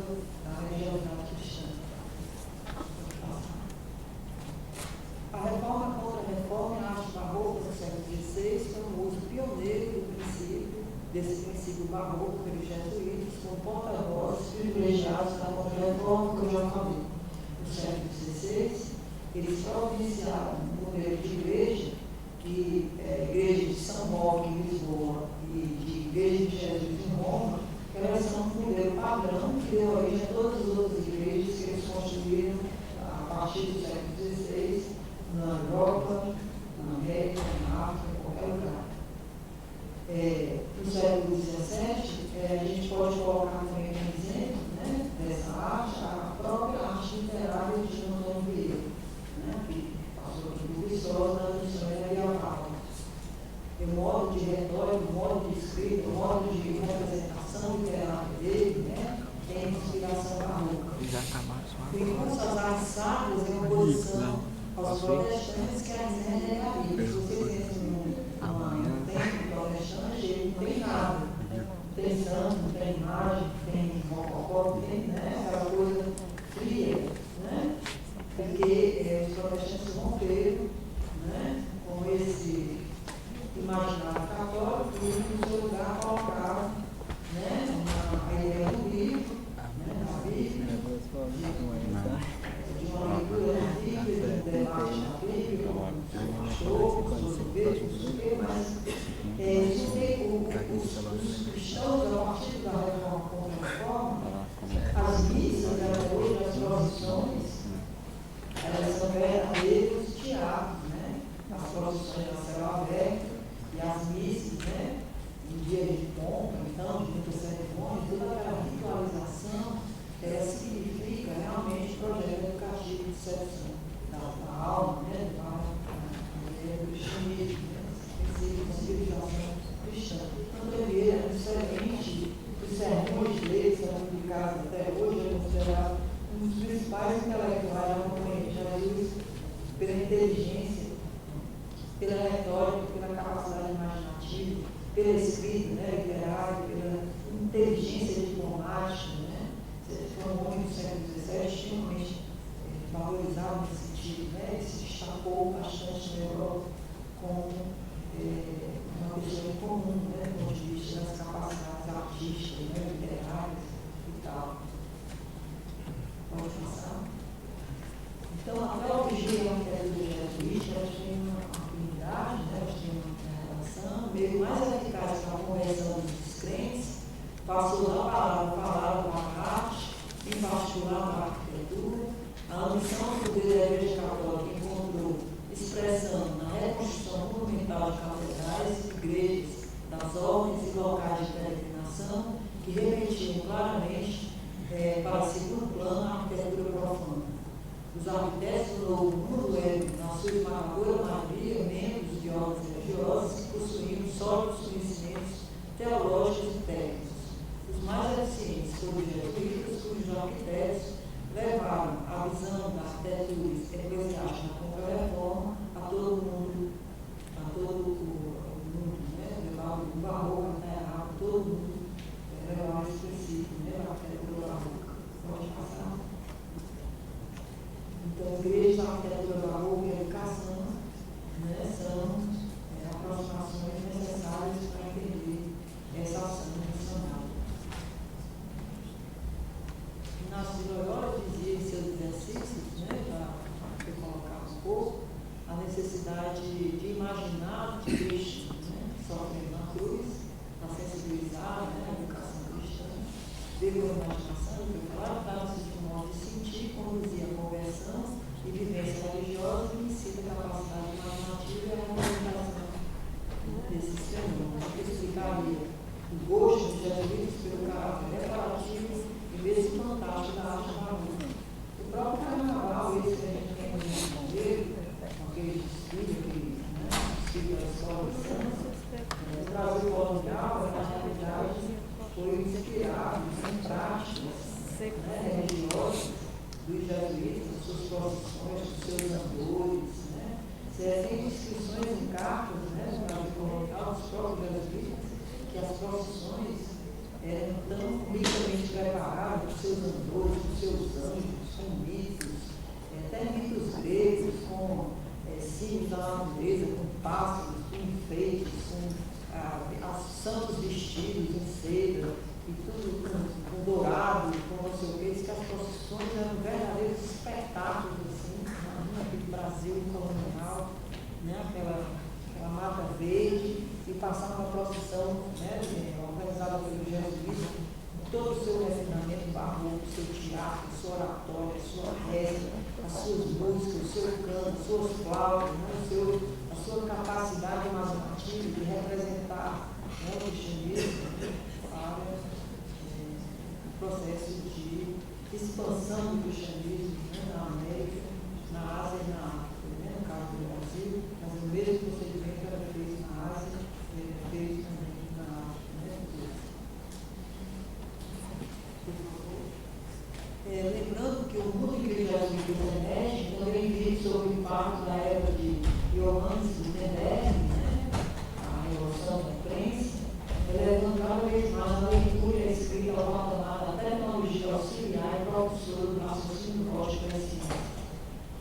da religiosidade cristã. A reforma contra a reforma e a arte barroca do século XVI foi um uso pioneiro desse princípio barroco pelos jesuítas, com porta-vozes privilegiados da contra-reforma, que eu já falei. No século XVI, eles providenciaram um modelo de igreja, que igreja de São Roque em Lisboa e de igreja de Jesus em Roma, elas são um modelo padrão que deu origem a todas as outras igrejas que eles construíram a partir do século XVI, na Europa, na América, na África, em qualquer lugar. No século XVII, a gente pode colocar também um exemplo, né, dessa arte, a própria arte literária de Antônio Vieira, né, que passou aqui por Viçosa na missão medieval. O modo de retórica, o modo de escrita, o modo de representação literária dele, né, tem inspiração barroca. Enquanto as artes sacras em oposição aos protestantes que as renegariam. Se vocês entram num templo protestante, ele não tem nada. Não tem santo, não tem imagem, não tem mococó, não tem, né, aquela coisa fria, né? Porque os protestantes romperam, né, com esse imaginário católico e no seu lugar colocaram, né, a ideia do livro, né, da Bíblia, verdadeiros teatros, né? As procissões a céu aberto e as missas, né? Em dia de pompa, então, de muitas cerimônias, toda aquela ritualização, ela significa realmente projeto educativo de sedução da alma, né? Do cristianismo, né? Da civilização cristã. Então, ele era excelente, os sermões dele são publicados até hoje, é considerado um dos principais intelectuais da companhia de Jesus, pela inteligência, pela retórica, pela capacidade imaginativa, pela escrita, né, literária, pela inteligência diplomática, né? Foi um homem do século XVII extremamente valorizado nesse sentido, né? Ele se destacou bastante na Europa como uma pessoa comum, né, do ponto de vista das capacidades artísticas, né, literárias e tal. Pode passar? Então, a teologia e a arquitetura jesuítica, elas têm uma afinidade, né, elas têm uma relação, o meio mais eficaz para a conversão dos descrentes, passou da palavra para a arte, em particular na arquitetura. A ambição do poder da Igreja Católica encontrou expressão na reconstrução monumental de catedrais, igrejas, das ordens e locais de peregrinação, que remetiam claramente para segundo plano a arquitetura profana. Os arquitetos do novo mundo eram, na sua esmagadora maioria, membros de ordens religiosas que possuíam sólidos conhecimentos teológicos e técnicos. Os mais eficientes foram os jesuítas, cujos arquitetos levaram a visão da arquitetura eclesiástica na Contra-Reforma a todo o mundo, né? Levaram o barroco até a todo mundo, levaram esse princípio, né? Da arquitetura barroca. Pode passar? Então, igrejas da arquitetura barroca e educação, né, são aproximações necessárias para entender essa ação missionária. Inácio de Loyola dizia em seus exercícios, né, para colocar um pouco, a necessidade de imaginar que Cristo, né, sofre na cruz, para sensibilizar, né, a educação cristã, veio a imaginação, dava-se de um modo de sentir, conduzir a conversão e vivência religiosa e ensina a capacidade imaginativa e a representação desses fenômenos, que explicaria o gosto dos jesuítas pelo caráter reparativo e mesmo fantástico da arte barroca. O próprio carnaval, esse que a gente tem no Rio, com aquele desfile, né, desfile da escola de Santos, o Brasil colonial, na realidade, foi inspirado em práticas, né, religiosas dos jesuítas, suas procissões, os seus andores, né? Tem descrições em cartas, né, no Brasil colonial, dos próprios jesuítas, que as procissões eram tão ricamente preparadas, com seus andores, com seus anjos, com mitos, até mitos gregos, com símbolos da natureza, com pássaros, com enfeites, com santos vestidos em seda, e tudo com dourado, com não sei o que, que as procissões eram verdadeiros espetáculos, assim, naquele Brasil colonial, né, aquela mata verde, e passar uma procissão, né, organizada pelo jesuíta, com todo o seu refinamento barroco, o seu teatro, a sua oratória, a sua reza, as suas músicas, o seu canto, as suas flautas, né, a sua capacidade imaginativa de representar, né, o cristianismo para o processo de expansão do cristianismo, né, na América, na Ásia e na África, né, no caso do Brasil, mas o mesmo procedimento era feito na Ásia e era feito também na África. Né? Lembrando que o mundo em que o jesuíta emerge também vive sob o impacto da época de Johannes Gutenberg, né, a revolução da imprensa, elevando cada vez mais a leitura e a escrita ao patamar da tecnologia auxiliar e propulsora do raciocínio lógico da ciência.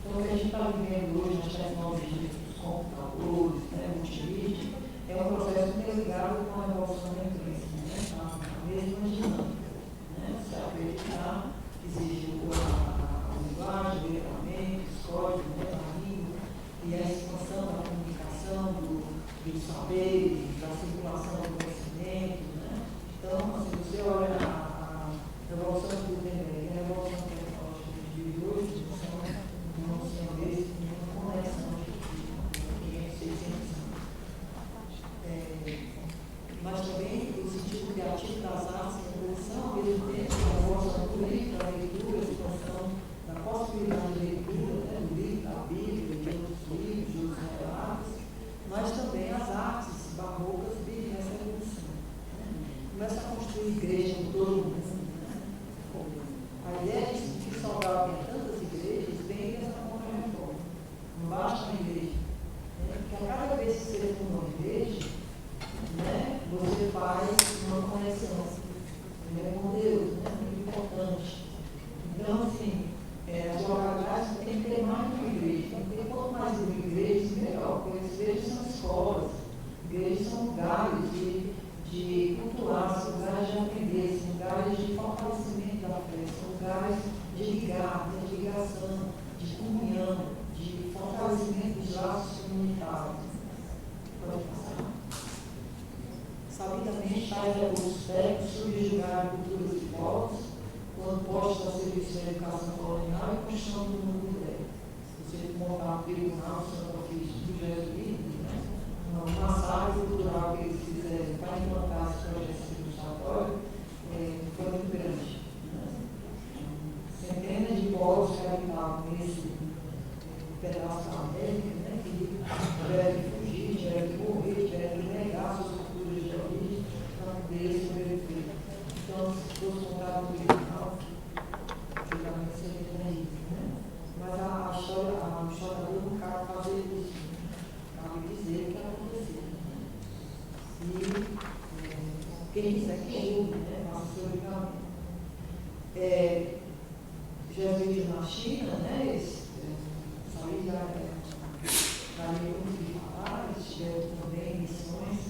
Então, o que a gente está vivendo hoje nas tecnologias dos computadores, né, multimídia, é um processo interligado com a revolução da imprensa, né, a mesma dinâmica. Né, se acreditar, exige a linguagem, o letramento, os códigos, né, a língua, e essa caráter de ligação, de comunhão, de fortalecimento dos laços comunitários. Pode passar. Sabidamente, tais recursos técnicos subjugaram culturas e povos, quando postos a serviço da educação colonial e construção do mundo ideia. Você montar um tribunal Santo Ofício do Jesuíta, né? Uma massagem cultural que eles fizeram para implantar esse projeto civilizatório foi muito grande. Né? Centenas de povos que habitavam nesse pedaço da América, né? Que tiveram que fugir, tiveram que morrer, tiveram que negar suas culturas de origem para poder sobreviver. Então, se fosse montar um tribunal, geralmente seria isso, né? Mas a historiador não cabe fazer isso, cabe dizer o que aconteceu. Né? E quem quiser que julgue, né? Faça o seu julgamento. Jesus na China, né? Eles saíram da minha de falar, eles tiveram também missões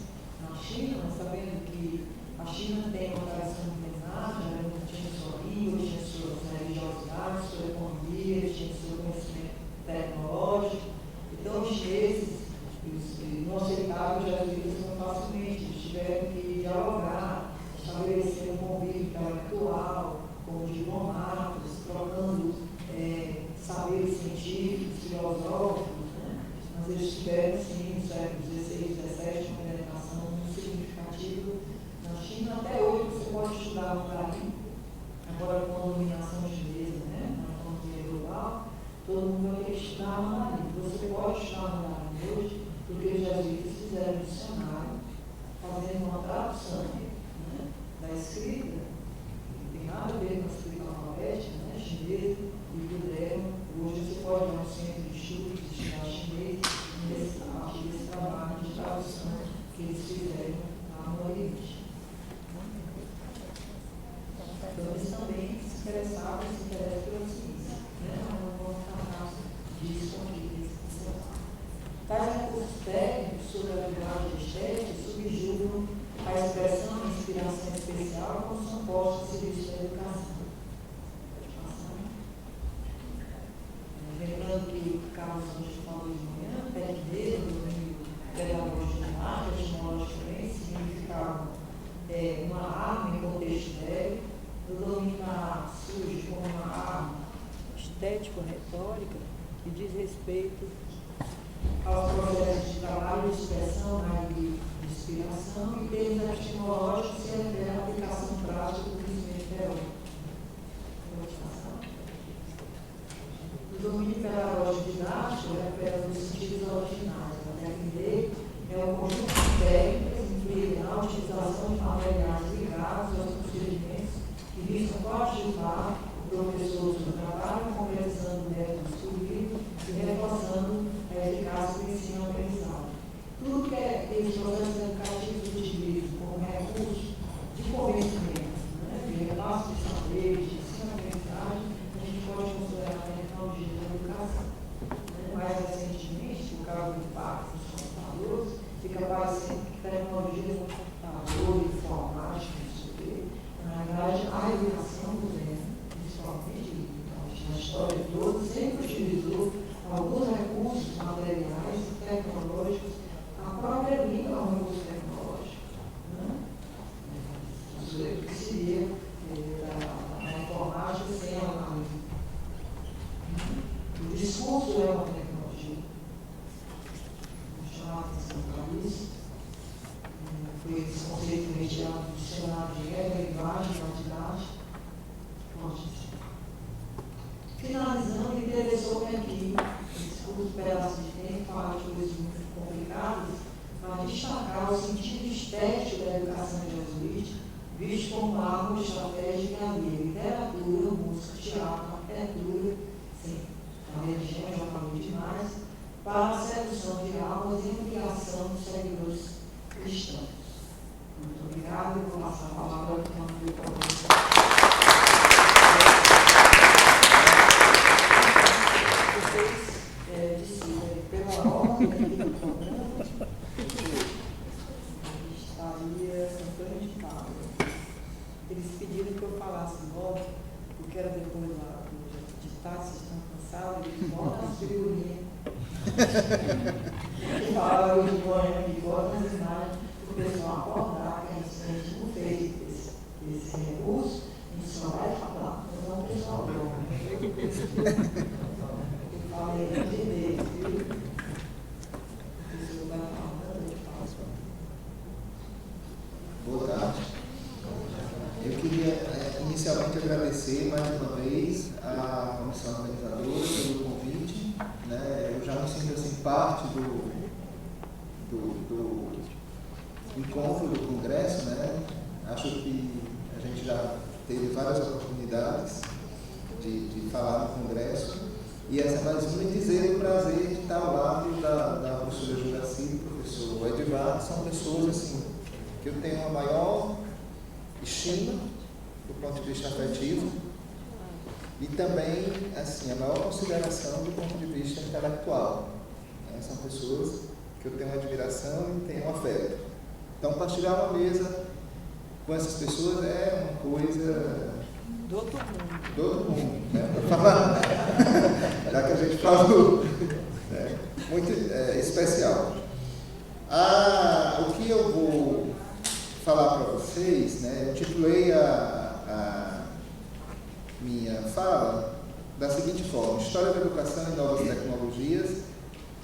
na China, sabendo que a China tem uma tradição milenar, já não tinha sua língua, tinha suas religiosidades, sua economia, tinha seu conhecimento tecnológico. Então, os chineses não aceitaram os jesuítas tão facilmente, eles tiveram que dialogar, estabelecer um convívio intelectual, com diplomatas, trocando saberes científicos, filosóficos, né? Mas eles tiveram, sim, no século XVI e XVII, uma penetração muito significativa na China. Até hoje você pode estudar mandarim, agora com a dominação chinesa, né? Na economia global, todo mundo vai querer estudar mandarim. Você pode estudar mandarim hoje, porque os jesuítas fizeram um dicionário, fazendo uma tradução, né? Da escrita, não tem nada a ver com a escrita alfabética, né? Chinesa, e puderam. Hoje você pode ir a um centro de estudos, estudar chinês, a partir desse trabalho de tradução que eles fizeram lá no Oriente. Então, eles também se interessam pela ciência, né? Não vão tratar disso aqui, tais recursos técnicos sobre a linguagem estética subjugam a expressão e a inspiração especial quando são postos a serviço da educação. Lembrando que o Carlos Santos falou de manhã, técnico, no domínio pedagógico de arte, etimológico também, significava uma arma em contexto bélico, no domínio da arte surge como uma arma estético-retórica que diz respeito aos processos de trabalho, de expressão, de inspiração, e termos epistemológicos se refere à aplicação prática do conhecimento teórico. O domínio pedagógico didático refere aos sentidos originais. Para aprender é um conjunto de técnicas, incluindo a utilização de materiais ligados aos procedimentos que visam coadjuvar o professor no trabalho, concretizando o método escolhido e reforçando a eficácia do ensino-aprendizado. Tudo que os processos educativos utilizam como recurso de conhecimento, né, de relatos de saberes, de ensino-aprendizagem, a gente pode considerar a tecnologia da educação. Mais recentemente, por causa do impacto dos computadores, fica parecendo que tecnologia no computador, informática, não sei o quê. Na verdade, a educação moderna, principalmente na história toda, sempre utilizou alguns recursos materiais e tecnológicos. A própria língua é um recurso tecnológico. Né? O que seria a informática sem a língua? O discurso é uma tecnologia. Vou chamar a atenção para isso. Foi esse conceito retirado do dicionário de época, linguagem, didática. Finalizando, interessou-me aqui, esse curto pedaço de tempo, falar de coisas muito complicadas, mas destacar o sentido estético da educação jesuítica, visto como arma estratégica da literatura, música, teatro, arquitetura, sim, a religião, já falei demais, para a sedução de almas e ampliação dos seguidores cristãos. Muito obrigado, eu vou passar a palavra para o meu colega. Vocês decidem pela ordem do programa, estaria Antônio de Pablo. Eles pediram que eu falasse logo, porque era depois lá de tarde. sala, ele bota as figurinhas. Ele fala hoje de manhã que bota as imagens para o pessoal acordar, que a gente não fez esse recurso, a gente só vai falar, não o pessoal não. Eu falei de Deus, viu? A pessoa vai falando, eu faço. Boa tarde. Eu queria inicialmente agradecer mais uma vez à comissão organizadora pelo convite. Né? Eu já me sinto assim, parte do encontro do Congresso. Né? Acho que a gente já teve várias oportunidades de falar no Congresso. E essa é mais uma, e dizer o prazer de estar ao lado da professora Juraci e do professor Edivar, que são pessoas assim, que eu tenho uma maior estima do ponto de vista afetivo e também assim, a maior consideração do ponto de vista intelectual. São pessoas que eu tenho uma admiração e tenho um afeto. Então, partilhar uma mesa com essas pessoas é uma coisa Do outro mundo. do outro mundo, né? Para falar, já que a gente falou, né? Muito especial. O que eu vou falar para vocês, né? Eu titulei a minha fala da seguinte forma: História da Educação e Novas Tecnologias,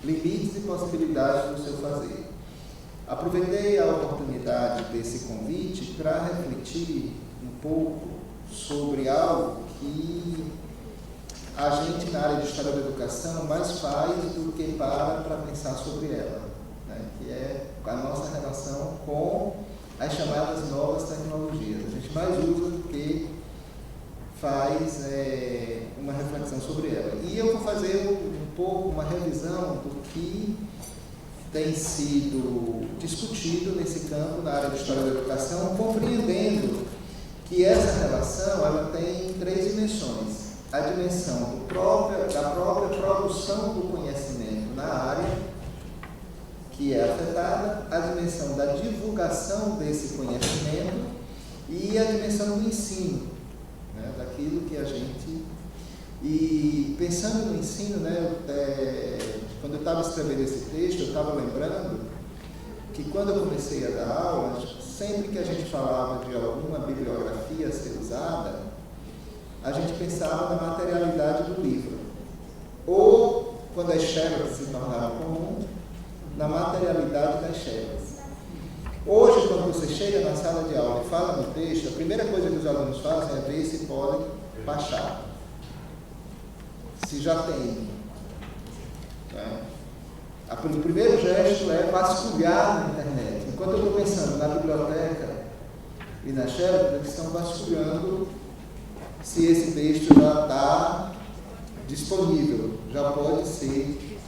Limites e Possibilidades do seu fazer. Aproveitei a oportunidade desse convite para refletir um pouco sobre algo que a gente na área de História da Educação mais faz do que para pensar sobre ela, né? Que é a nossa relação com as chamadas novas tecnologias. A gente mais usa do que faz uma reflexão sobre ela. E eu vou fazer um pouco uma revisão do que tem sido discutido nesse campo na área de História da Educação, compreendendo que essa relação ela tem três dimensões. A dimensão da própria produção do conhecimento na área, que é afetada, a dimensão da divulgação desse conhecimento e a dimensão do ensino, né, daquilo que a gente... E pensando no ensino, né, quando eu estava escrevendo esse texto, eu estava lembrando que quando eu comecei a dar aula, sempre que a gente falava de alguma bibliografia a ser usada, a gente pensava na materialidade do livro. Ou, quando as xerox se tornaram comum, na materialidade das xerox. Hoje, quando você chega na sala de aula e fala no texto, a primeira coisa que os alunos fazem é ver se podem baixar. Se já tem. Né? O primeiro gesto é vasculhar na internet. Enquanto eu estou pensando na biblioteca e na xerox, eles estão vasculhando se esse texto já está disponível, já pode ser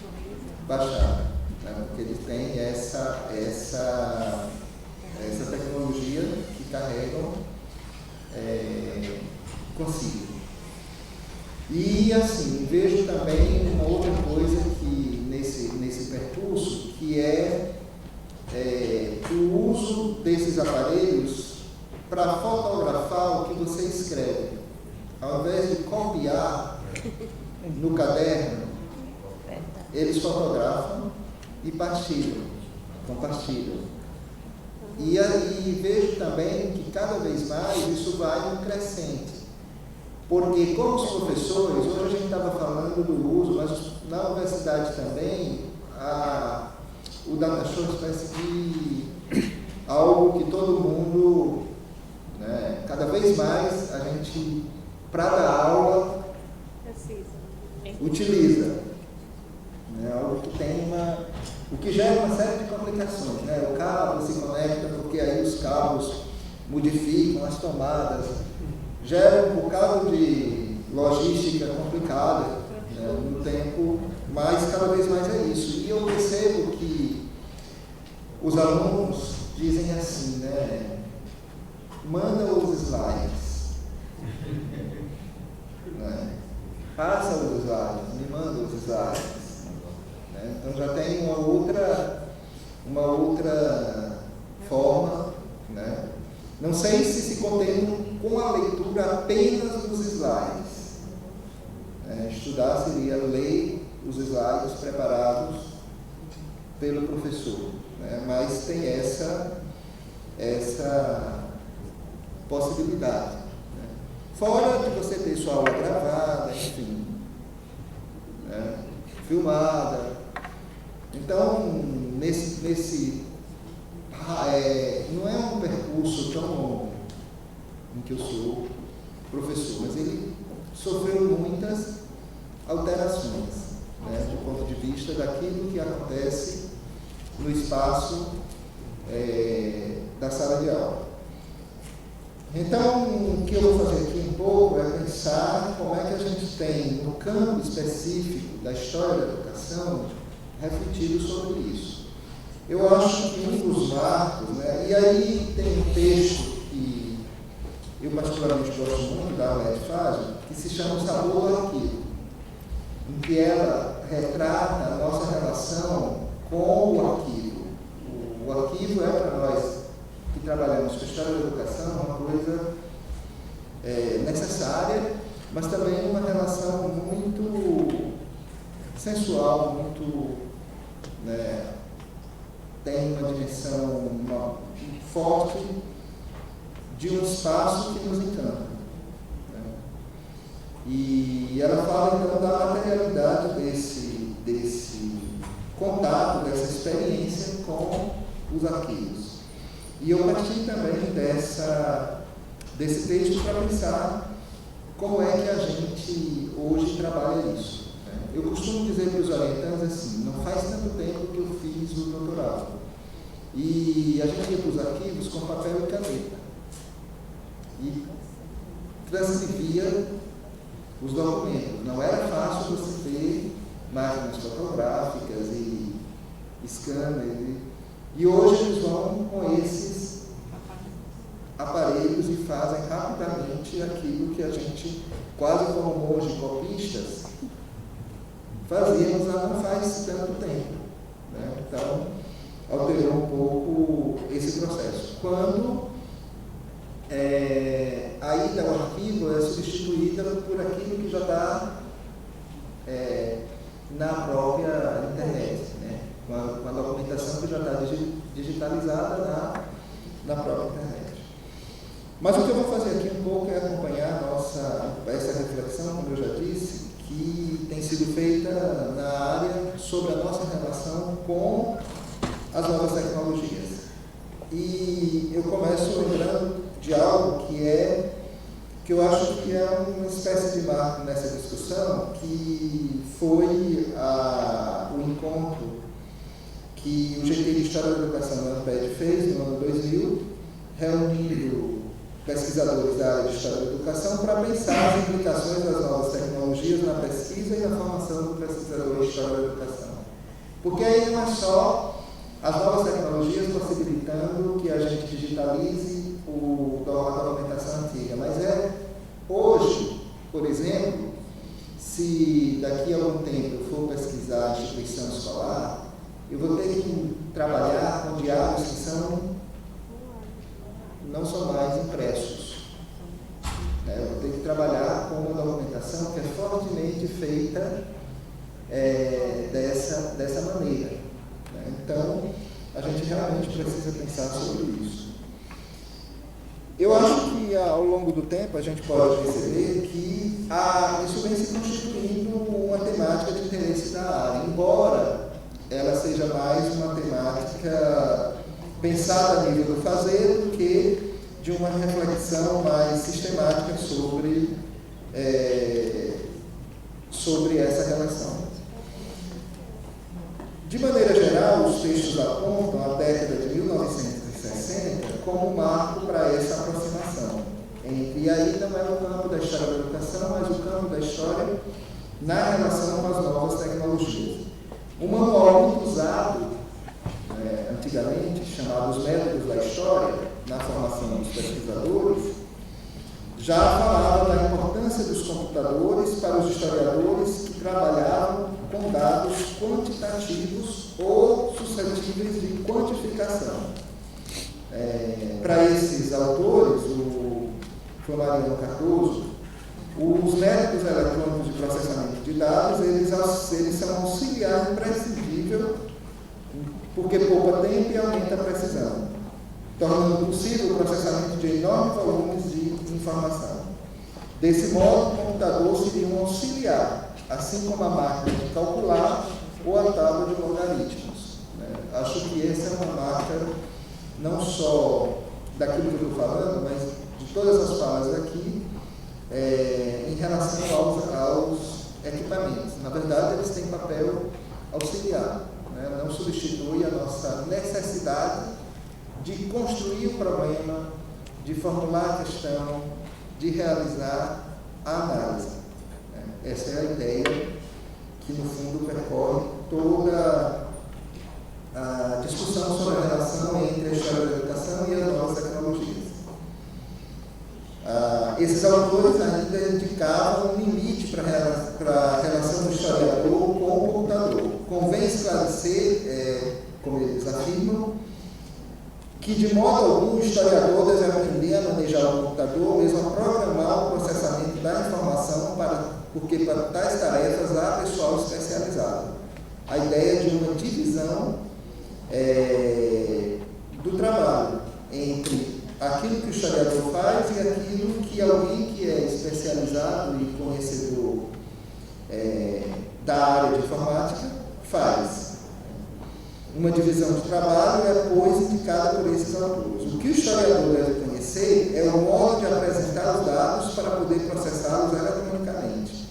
baixado, né? Porque ele tem essa tecnologia que carregam consigo. E assim, vejo também uma outra coisa que nesse percurso, que é o uso desses aparelhos para fotografar o que você escreve. Ao invés de copiar no caderno, eles fotografam e compartilham. E aí vejo também que cada vez mais isso vai no crescente. Porque como os professores, hoje a gente estava falando do uso, mas na universidade também, o data show é uma espécie de algo que todo mundo, né, cada vez mais a gente, para dar aula, utiliza. Né, algo que tem o que gera uma série de complicações. Né? O cabo se conecta porque aí os cabos modificam as tomadas, gera um bocado de logística complicada, né, no tempo, mas cada vez mais é isso. E eu percebo que os alunos dizem assim, né, manda os slides, né, passa os slides, me manda os slides. Né, então já tem uma outra forma, né. Não sei se contém com a leitura apenas dos slides. estudar seria ler os slides preparados pelo professor, né? Mas tem essa possibilidade, né? Fora de você ter sua aula gravada, enfim, né? Filmada. Então, não é um percurso tão longo em que eu sou professor, mas ele sofreu muitas alterações, né, do ponto de vista daquilo que acontece no espaço da sala de aula. Então, o que eu vou fazer aqui um pouco é pensar como é que a gente tem, no campo específico da história da educação, refletido sobre isso. Eu acho que um dos marcos, né, e aí tem um texto que eu particularmente gosto muito da Arlete Fage, que se chama O Sabor do Arquivo, em que ela retrata a nossa relação com o arquivo. O arquivo é, para nós que trabalhamos com a história da educação, uma coisa necessária, mas também uma relação muito sensual, muito, né, tem uma dimensão forte de um espaço que nos encanta, né? E ela fala então da materialidade desse contato, dessa experiência com os arquivos. E eu parti também desse texto para pensar como é que a gente hoje trabalha isso, né? Eu costumo dizer para os orientandos assim, não faz tanto tempo que eu fiz o doutorado. E a gente ia para os arquivos com papel e caneta. E transcrevia os documentos. Não era fácil você ter máquinas fotográficas e scanners. E hoje eles vão com esses aparelhos e fazem rapidamente aquilo que a gente, quase como hoje copistas, fazíamos há não faz tanto tempo, né? Então, alterou um pouco esse processo. Quando a ida ao arquivo é substituída por aquilo que já está na própria internet, né? Com a documentação que já está digitalizada na própria internet. Mas o que eu vou fazer aqui um pouco é acompanhar essa reflexão, como eu já disse, que tem sido feita na área sobre a nossa relação com as novas tecnologias. E eu começo lembrando de algo que eu acho que é uma espécie de marco nessa discussão, que foi o encontro que o GT de História da Educação da Amped fez no ano 2000, reunindo pesquisadores da área de História da Educação para pensar as implicações das novas tecnologias na pesquisa e na formação do pesquisador de História da Educação. Porque aí não é só as novas tecnologias possibilitando que a gente digitalize a documentação antiga, mas hoje, por exemplo, se daqui a algum tempo eu for pesquisar a instituição escolar, eu vou ter que trabalhar com diários que não são mais impressos, né? Eu vou ter que trabalhar com uma documentação que é fortemente feita dessa maneira, né? Então, a gente realmente precisa pensar sobre isso. Eu acho que ao longo do tempo a gente pode perceber que isso vem se constituindo uma temática de interesse da área, embora ela seja mais uma temática pensada a nível do fazer do que de uma reflexão mais sistemática sobre essa relação. De maneira geral, os textos apontam a década de 1960 como um marco para essa aproximação. E aí não é o campo da história da educação, mas o campo da história na relação com as novas tecnologias. Um manual muito usado antigamente, chamado Os Métodos da História, na formação dos pesquisadores, já falava da importância dos computadores para os historiadores que trabalhavam com dados quantitativos ou suscetíveis de quantificação. Para esses autores, o Flamariano Cardoso Os métodos eletrônicos de processamento de dados, eles são auxiliar imprescindível, porque poupa tempo e aumenta a precisão, tornando possível o processamento de enormes volumes de informação. Desse modo, o computador seria um auxiliar, assim como a máquina de calcular ou a tábua de logaritmos. Acho que essa é uma marca não só daquilo que eu estou falando, mas de todas as falas aqui, em relação aos equipamentos. Na verdade, eles têm papel auxiliar, não substitui a nossa necessidade de construir o problema, de formular a questão, de realizar a análise. Essa é a ideia que, no fundo, percorre toda a discussão sobre a relação entre a história da educação e as novas tecnologias. Esses autores ainda indicavam um limite para a relação do historiador com o computador. Convém esclarecer, como eles afirmam, que de modo algum o historiador deve aprender a manejar o computador, mesmo a programar o processamento da informação, porque para tais tarefas há pessoal especializado. A ideia de uma divisão do trabalho entre aquilo que o historiador faz e aquilo que alguém que é especializado e conhecedor da área de informática faz. Uma divisão de trabalho é, pois, indicada por esses autores. O que o historiador deve conhecer é o modo de apresentar os dados para poder processá-los eletronicamente.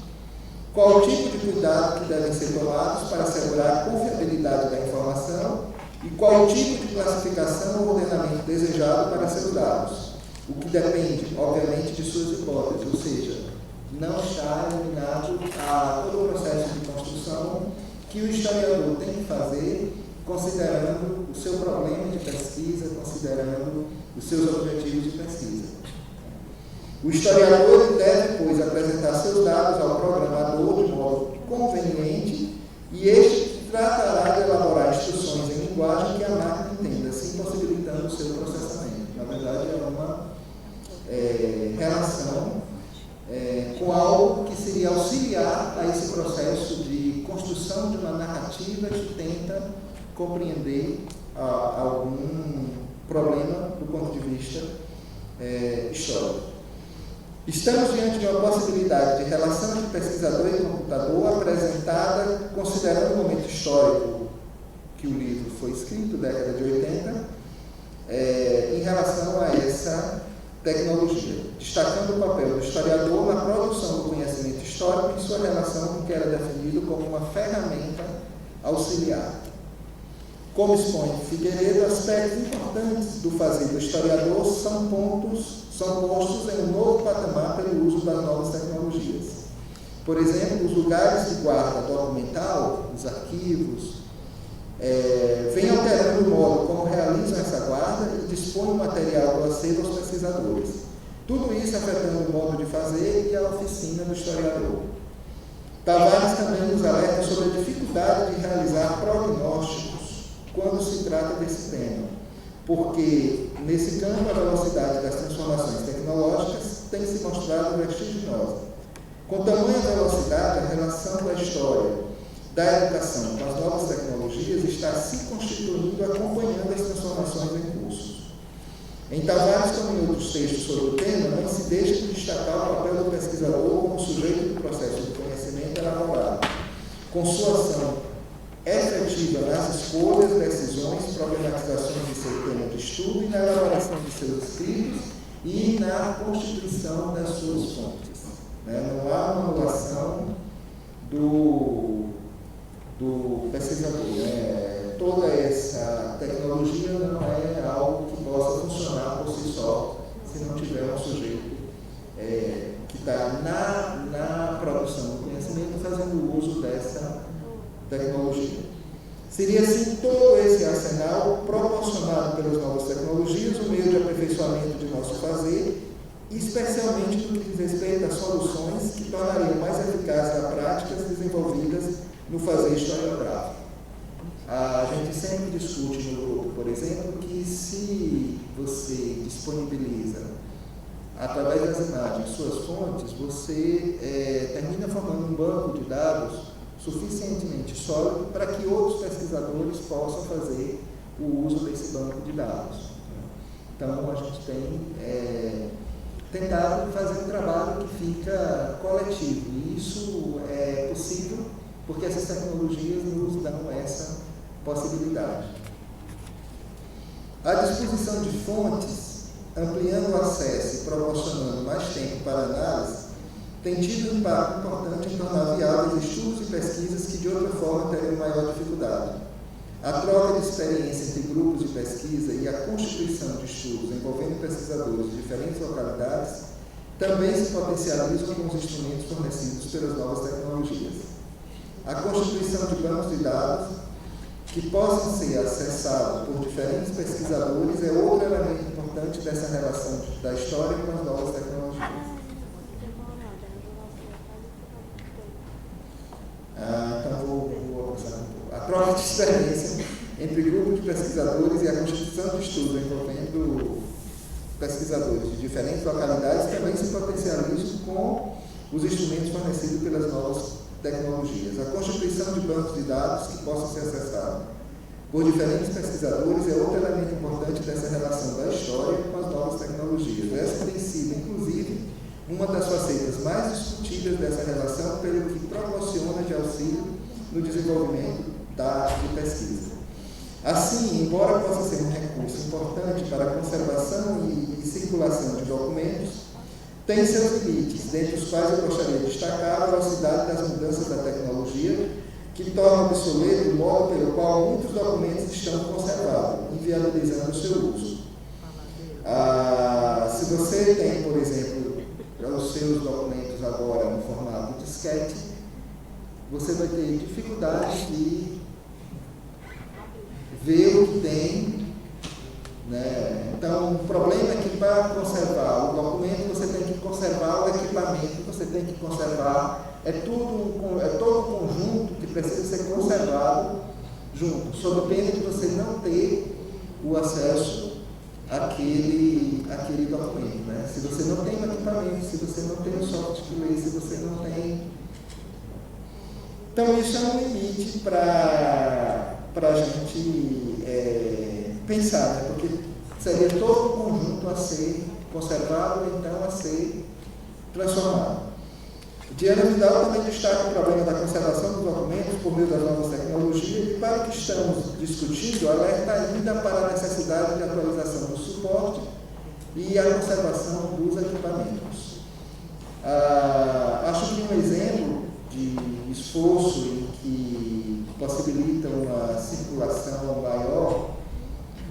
Qual o tipo de cuidado que devem ser tomados para assegurar a confiabilidade da informação e qual o tipo de classificação ou ordenamento desejado para seus dados, o que depende, obviamente, de suas hipóteses, ou seja, não está eliminado todo o processo de construção que o historiador tem que fazer, considerando o seu problema de pesquisa, considerando os seus objetivos de pesquisa. O historiador deve, pois, apresentar seus dados ao programador de modo conveniente e este tratará de elaborar instruções em linguagem que a máquina entenda, assim possibilitando o seu processamento. Na verdade, é uma relação com algo que seria auxiliar a esse processo de construção de uma narrativa que tenta compreender algum problema do ponto de vista histórico. Estamos diante de uma possibilidade de relação entre pesquisador e computador apresentada considerando o momento histórico que o livro foi escrito, década de 80, em relação a essa tecnologia, destacando o papel do historiador na produção do conhecimento histórico e sua relação com o que era definido como uma ferramenta auxiliar. Como expõe Figueiredo, aspectos importantes do fazer do historiador são postos em um novo patamar pelo uso das novas tecnologias. Por exemplo, os lugares de guarda documental, os arquivos, vêm alterando o modo como realizam essa guarda e dispõem o material do acervo aos pesquisadores. Tudo isso afetando o modo de fazer e a oficina do historiador. Tavares também nos alerta sobre a dificuldade de realizar prognósticos quando se trata desse tema, porque nesse campo a velocidade das transformações tecnológicas tem se mostrado vertiginosa. Com tamanha velocidade, a relação da história da educação com as novas tecnologias está se constituindo acompanhando as transformações em curso. Em Tavares, como em outros textos sobre o tema, não se deixa de destacar o papel do pesquisador como sujeito do processo de conhecimento elaborado, com sua ação efetiva nas escolhas, decisões, problematizações de seu tema de estudo e na elaboração de seus escritos e na constituição das suas fontes. Não há uma anulação do pesquisador. Toda essa tecnologia não é algo que possa funcionar por si só se não tiver um sujeito que está na produção do conhecimento fazendo uso dessa tecnologia. Seria, assim, todo esse arsenal proporcionado pelas novas tecnologias o meio de aperfeiçoamento de nosso fazer, especialmente no que diz respeito às soluções que tornariam mais eficazes as práticas desenvolvidas no fazer historiográfico. A gente sempre discute no grupo, por exemplo, que se você disponibiliza através das imagens, suas fontes, você termina formando um banco de dados suficientemente sólido para que outros pesquisadores possam fazer o uso desse banco de dados. Então, a gente tem tentado fazer um trabalho que fica coletivo, e isso é possível porque essas tecnologias nos dão essa possibilidade. A disposição de fontes, ampliando o acesso e proporcionando mais tempo para análise, tem tido um impacto importante em tornar viáveis estudos e pesquisas que de outra forma teriam maior dificuldade. A troca de experiência entre grupos de pesquisa e a constituição de estudos envolvendo pesquisadores de diferentes localidades também se potencializam com os instrumentos fornecidos pelas novas tecnologias. A constituição de bancos de dados que possam ser acessados por diferentes pesquisadores é outro elemento importante dessa relação da história com as novas tecnologias. Então, vou avançar um pouco. A troca de experiência entre grupos de pesquisadores e a constituição de estudos envolvendo pesquisadores de diferentes localidades também se potencializam com os instrumentos fornecidos pelas novas tecnologias. A constituição de bancos de dados que possam ser acessados por diferentes pesquisadores é outro elemento importante dessa relação da história com as novas tecnologias. Essa tem sido, inclusive, uma das facetas mais discutidas dessa relação pelo que proporciona de auxílio no desenvolvimento de pesquisa. Assim, embora possa ser um recurso importante para a conservação e circulação de documentos, tem seus limites, dentre os quais eu gostaria de destacar a velocidade das mudanças da tecnologia, que torna obsoleto o modo pelo qual muitos documentos estão conservados, inviabilizando o seu uso. Se você tem, por exemplo, os seus documentos agora no formato disquete, você vai ter dificuldade de ver o que tem, né? Então, o problema é que para conservar o documento, você tem que conservar o equipamento, você tem que conservar, é todo um conjunto que precisa ser conservado junto, sob pena de você não ter o acesso àquele documento, né? Se você não tem o equipamento, se você não tem o software que lê, se você não tem... Então, isso é um limite para a gente pensar, né? Porque seria todo o conjunto a ser conservado ou então a ser transformado. Diana Vidal também destaca o problema da conservação dos documentos por meio das novas tecnologias e, para o que estamos discutindo, alerta ainda para a necessidade de atualização do suporte e a conservação dos equipamentos. Acho que um exemplo de esforço em que possibilita uma circulação maior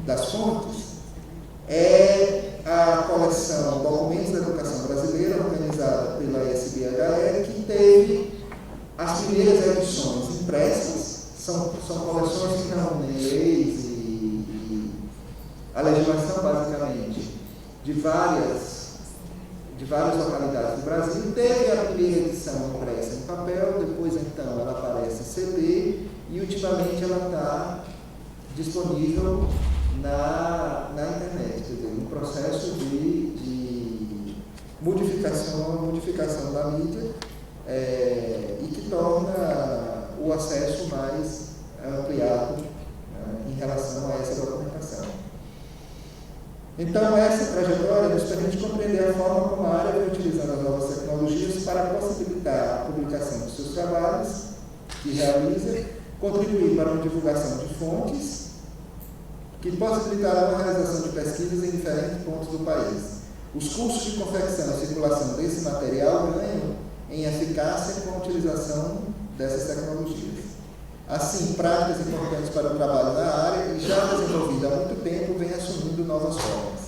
das fontes é a coleção Documentos da Educação Brasileira, organizada pela SBHE, que teve as primeiras edições impressas. São coleções que não têm leis e a legislação, basicamente, de várias localidades do Brasil. Teve a primeira edição impressa em papel, depois, então, ela aparece em CD e, ultimamente, ela está disponível na internet, quer dizer, um processo de modificação da mídia e que torna o acesso mais ampliado em relação a essa documentação. Então, essa trajetória nos permite compreender a forma como a área vem utilizando as novas tecnologias para possibilitar a publicação dos seus trabalhos que realiza, contribuir para uma divulgação de fontes que possibilitará uma realização de pesquisas em diferentes pontos do país. Os custos de confecção e circulação desse material ganham em eficácia com a utilização dessas tecnologias. Assim, práticas importantes para o trabalho na área e já desenvolvida há muito tempo vêm assumindo novas formas.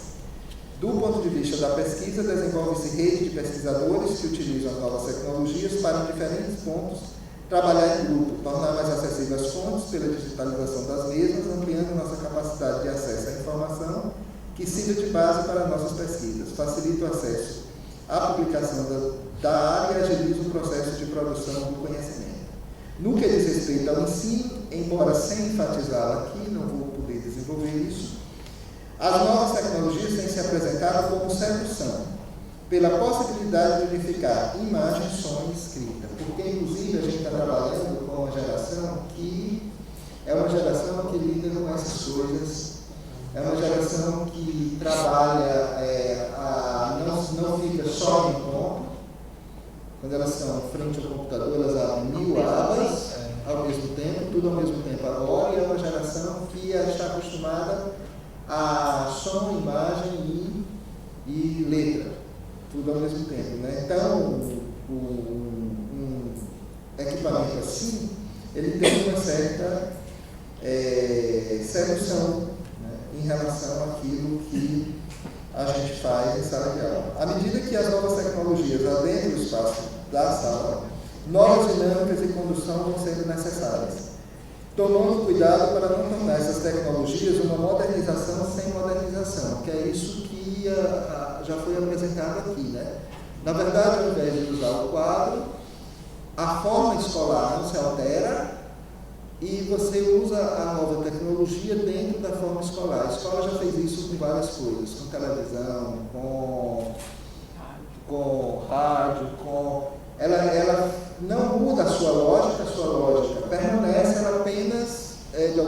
Do ponto de vista da pesquisa, desenvolve-se rede de pesquisadores que utilizam as novas tecnologias para, em diferentes pontos, trabalhar em grupo, tornar mais acessíveis as fontes pela digitalização das mesmas, ampliando nossa capacidade de acesso à informação que sirva de base para nossas pesquisas, facilita o acesso à publicação da área e agiliza o processo de produção do conhecimento. No que diz respeito ao ensino, embora sem enfatizá-lo aqui, não vou poder desenvolver isso, as novas tecnologias têm se apresentado como sedução, pela possibilidade de unificar imagem, som e escrita. Porque, inclusive, a gente está trabalhando com uma geração que é uma geração que lida com essas coisas, é uma geração que trabalha, não fica só em ponto. Quando elas estão frente ao computador, elas abrem 1000 abas ao mesmo tempo, tudo ao mesmo tempo agora, e é uma geração que está acostumada a som, imagem e letra, tudo ao mesmo tempo, né? Então, um equipamento assim, ele tem uma certa sedução, né, em relação àquilo que a gente faz em sala de aula. À medida que as novas tecnologias adentrem o espaço da sala, novas dinâmicas e condução vão sendo necessárias, tomando cuidado para não tornar essas tecnologias uma modernização sem modernização, que é isso que já foi apresentado aqui, né? Na verdade, ao invés de usar o quadro, a forma escolar não se altera e você usa a nova tecnologia dentro da forma escolar. A escola já fez isso com várias coisas, com televisão, com rádio, ela não muda a sua lógica permanece, ela apenas, de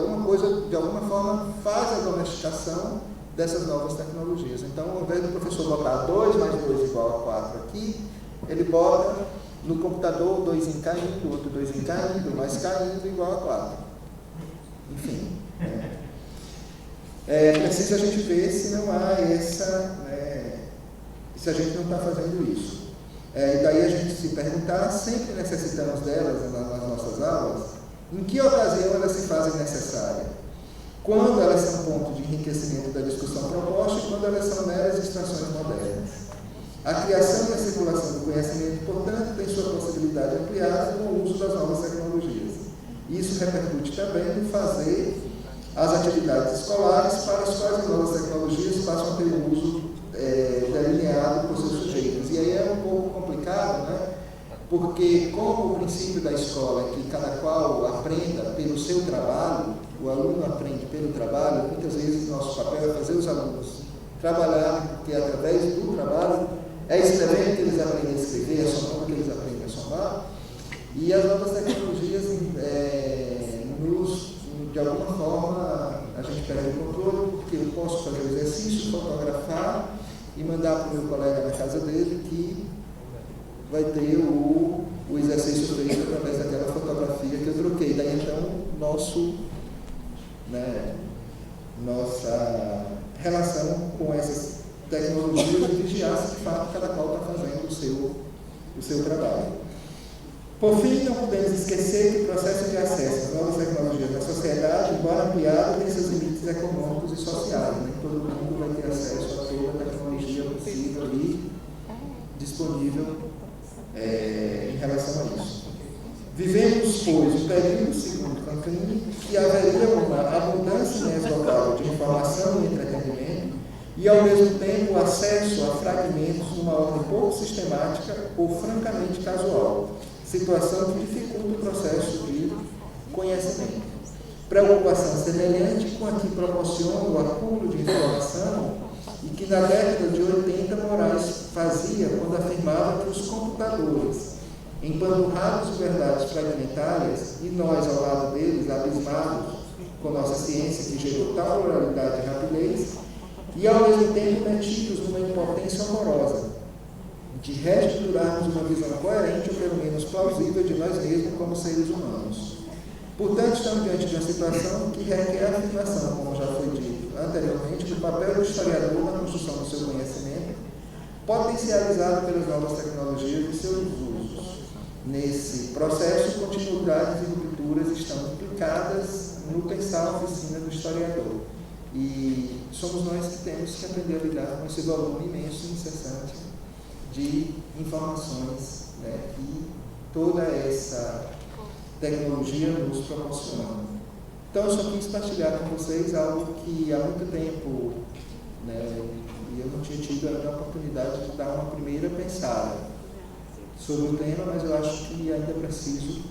alguma forma, faz a domesticação dessas novas tecnologias. Então, ao invés do professor botar 2 mais 2 igual a 4 aqui, ele bota no computador 2 em caindo, outro 2 em caindo, mais caindo igual a 4. Enfim. Precisa a gente ver se não há se a gente não está fazendo isso. E daí a gente se perguntar, sempre necessitamos delas nas nossas aulas, em que ocasião elas se fazem necessárias? Quando elas são ponto de enriquecimento da discussão proposta e quando elas são meras extrações modernas. A criação e a circulação do conhecimento, portanto, tem sua possibilidade ampliada com o uso das novas tecnologias. Isso repercute também no fazer as atividades escolares para as quais as novas tecnologias passam a ter um uso delineado por seus sujeitos. E aí é um pouco complicado, né? Porque como o princípio da escola é que cada qual aprenda pelo seu trabalho, o aluno aprende pelo trabalho, muitas vezes nosso papel é fazer os alunos trabalharem, porque através do trabalho é escrevendo que eles aprendem a escrever, é somando que eles aprendem a somar, e as novas tecnologias de alguma forma, a gente perde o controle, porque eu posso fazer o exercício, fotografar e mandar para o meu colega na casa dele que vai ter o exercício feito através daquela fotografia que eu troquei. Daí então, nossa relação com essas tecnologias e vigiar se de fato cada qual está fazendo o seu trabalho. Por fim, não podemos esquecer que o processo de acesso às novas tecnologias na sociedade, embora ampliado, tem seus limites econômicos e sociais. Nem todo mundo vai ter acesso a toda a tecnologia possível e disponível em relação a isso. Vivemos, pois, um período, segundo Cancún, que haveria uma abundância inesgotável de informação e entretenimento e, ao mesmo tempo, acesso a fragmentos numa ordem pouco sistemática ou francamente casual, situação que dificulta o processo de conhecimento. Preocupação semelhante com a que proporciona o acúmulo de informação e que na década de 80 Moraes fazia quando afirmava que os computadores, empanturrados de verdades fragmentárias, e nós ao lado deles, abismados com nossa ciência que gerou tal pluralidade e rapidez, e ao mesmo tempo metidos numa impotência horrorosa, de reestruturarmos uma visão coerente ou pelo menos plausível de nós mesmos como seres humanos. Portanto, estamos diante de uma situação que requer a afirmação, como já foi dito anteriormente, do papel do historiador na construção do seu conhecimento, potencializado pelas novas tecnologias e seus usos. Nesse processo, continuidades e rupturas estão implicadas no pensar a oficina do historiador. E somos nós que temos que aprender a lidar com esse volume imenso e incessante de informações, né, que toda essa tecnologia nos proporciona. Então, eu só quis partilhar com vocês algo que há muito tempo, né, e eu não tinha tido ainda a oportunidade de dar uma primeira pensada sobre o tema, mas eu acho que ainda preciso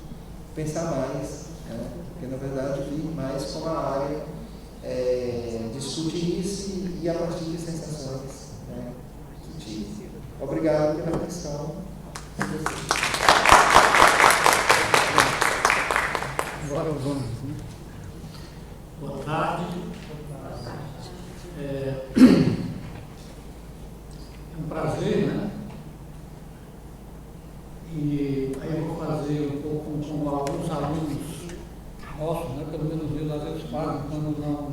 pensar mais, né, porque, na verdade, vi mais como a área discutir isso e a partir de sensações, né, que tive. Obrigado pela atenção. Agora vamos. Boa tarde. É um prazer, né? E aí eu vou fazer um pouco com alguns alunos nossos, né? Pelo menos eles às vezes fazem, quando não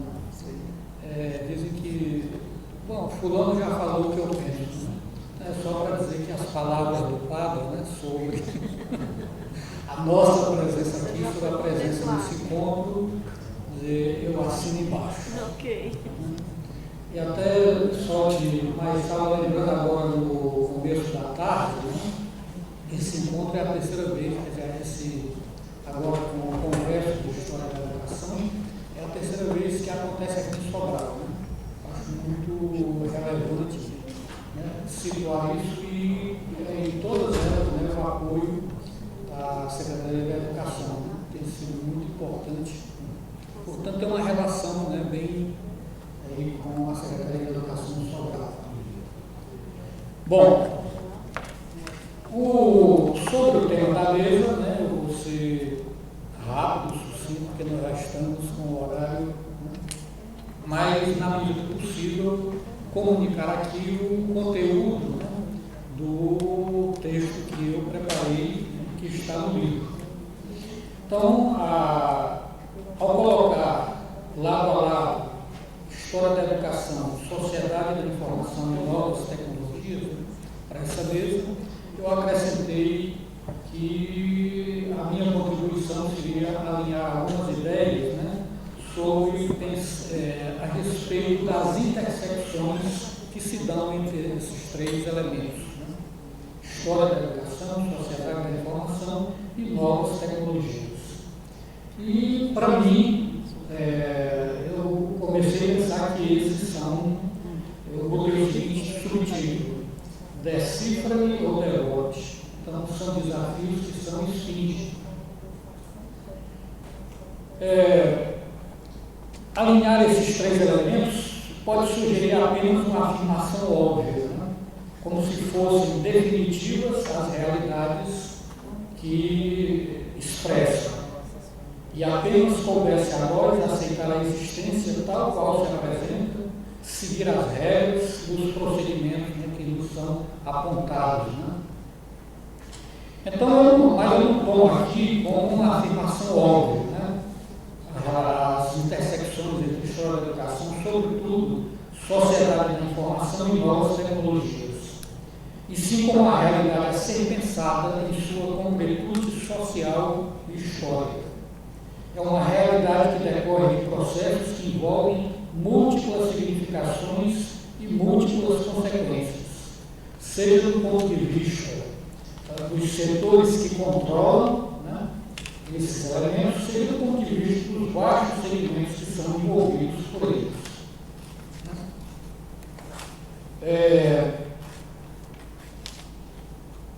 dizem que, bom, fulano já falou o que eu penso, né? É só para dizer que as palavras do padre, né, sobre a nossa presença aqui, sobre a presença nesse encontro, eu assino embaixo. Ok. E até só mas estava lembrando agora no começo da tarde, né? Esse encontro é a terceira vez, quer dizer, agora com o Congresso de História da Educação, é a terceira vez que acontece aqui em Sobral, né? Acho muito relevante, né, situar isso e em todas elas, né, o apoio da Secretaria da Educação, né, tem sido muito importante. Portanto, tem uma relação, né, bem aí com a Secretaria da Educação de Sobral. Bom, sobre o tema da mesa, né, eu vou ser rápido, sucinto, porque nós já estamos com o horário, né, mas, na medida do possível, comunicar aqui o conteúdo, né, do texto que eu preparei, que está no livro. Então, ao colocar lado a lado História da Educação, Sociedade da Informação e Novas Tecnologias, né, para essa mesa, eu acrescentei que a minha contribuição seria alinhar algumas ideias, né, sobre a respeito das intersecções que se dão entre esses três elementos, né? História da Educação, Sociedade da Informação e Novas Tecnologias. E, para mim, eu comecei a pensar que esses são, eu botei o seguinte subtítulo: decifra-me ou derrote. Então, são desafios que são esfinge. Alinhar esses três elementos pode sugerir apenas uma afirmação óbvia, né? Como se fossem definitivas as realidades que expressam, e apenas coubesse a nós aceitar a existência tal qual se apresenta, seguir as regras dos procedimentos, né, que nos são apontados, né? Então, mas eu não tomo aqui como uma afirmação óbvia, né, as intersecções entre História da Educação, sobretudo Sociedade da Informação e Novas Tecnologias, e sim como uma realidade a ser pensada em sua concretude social e histórica. É uma realidade que decorre de processos que envolvem múltiplas significações e múltiplas consequências, seja do ponto de vista dos setores que controlam, né, esses elementos, seja do ponto de vista dos vários segmentos que são envolvidos por eles.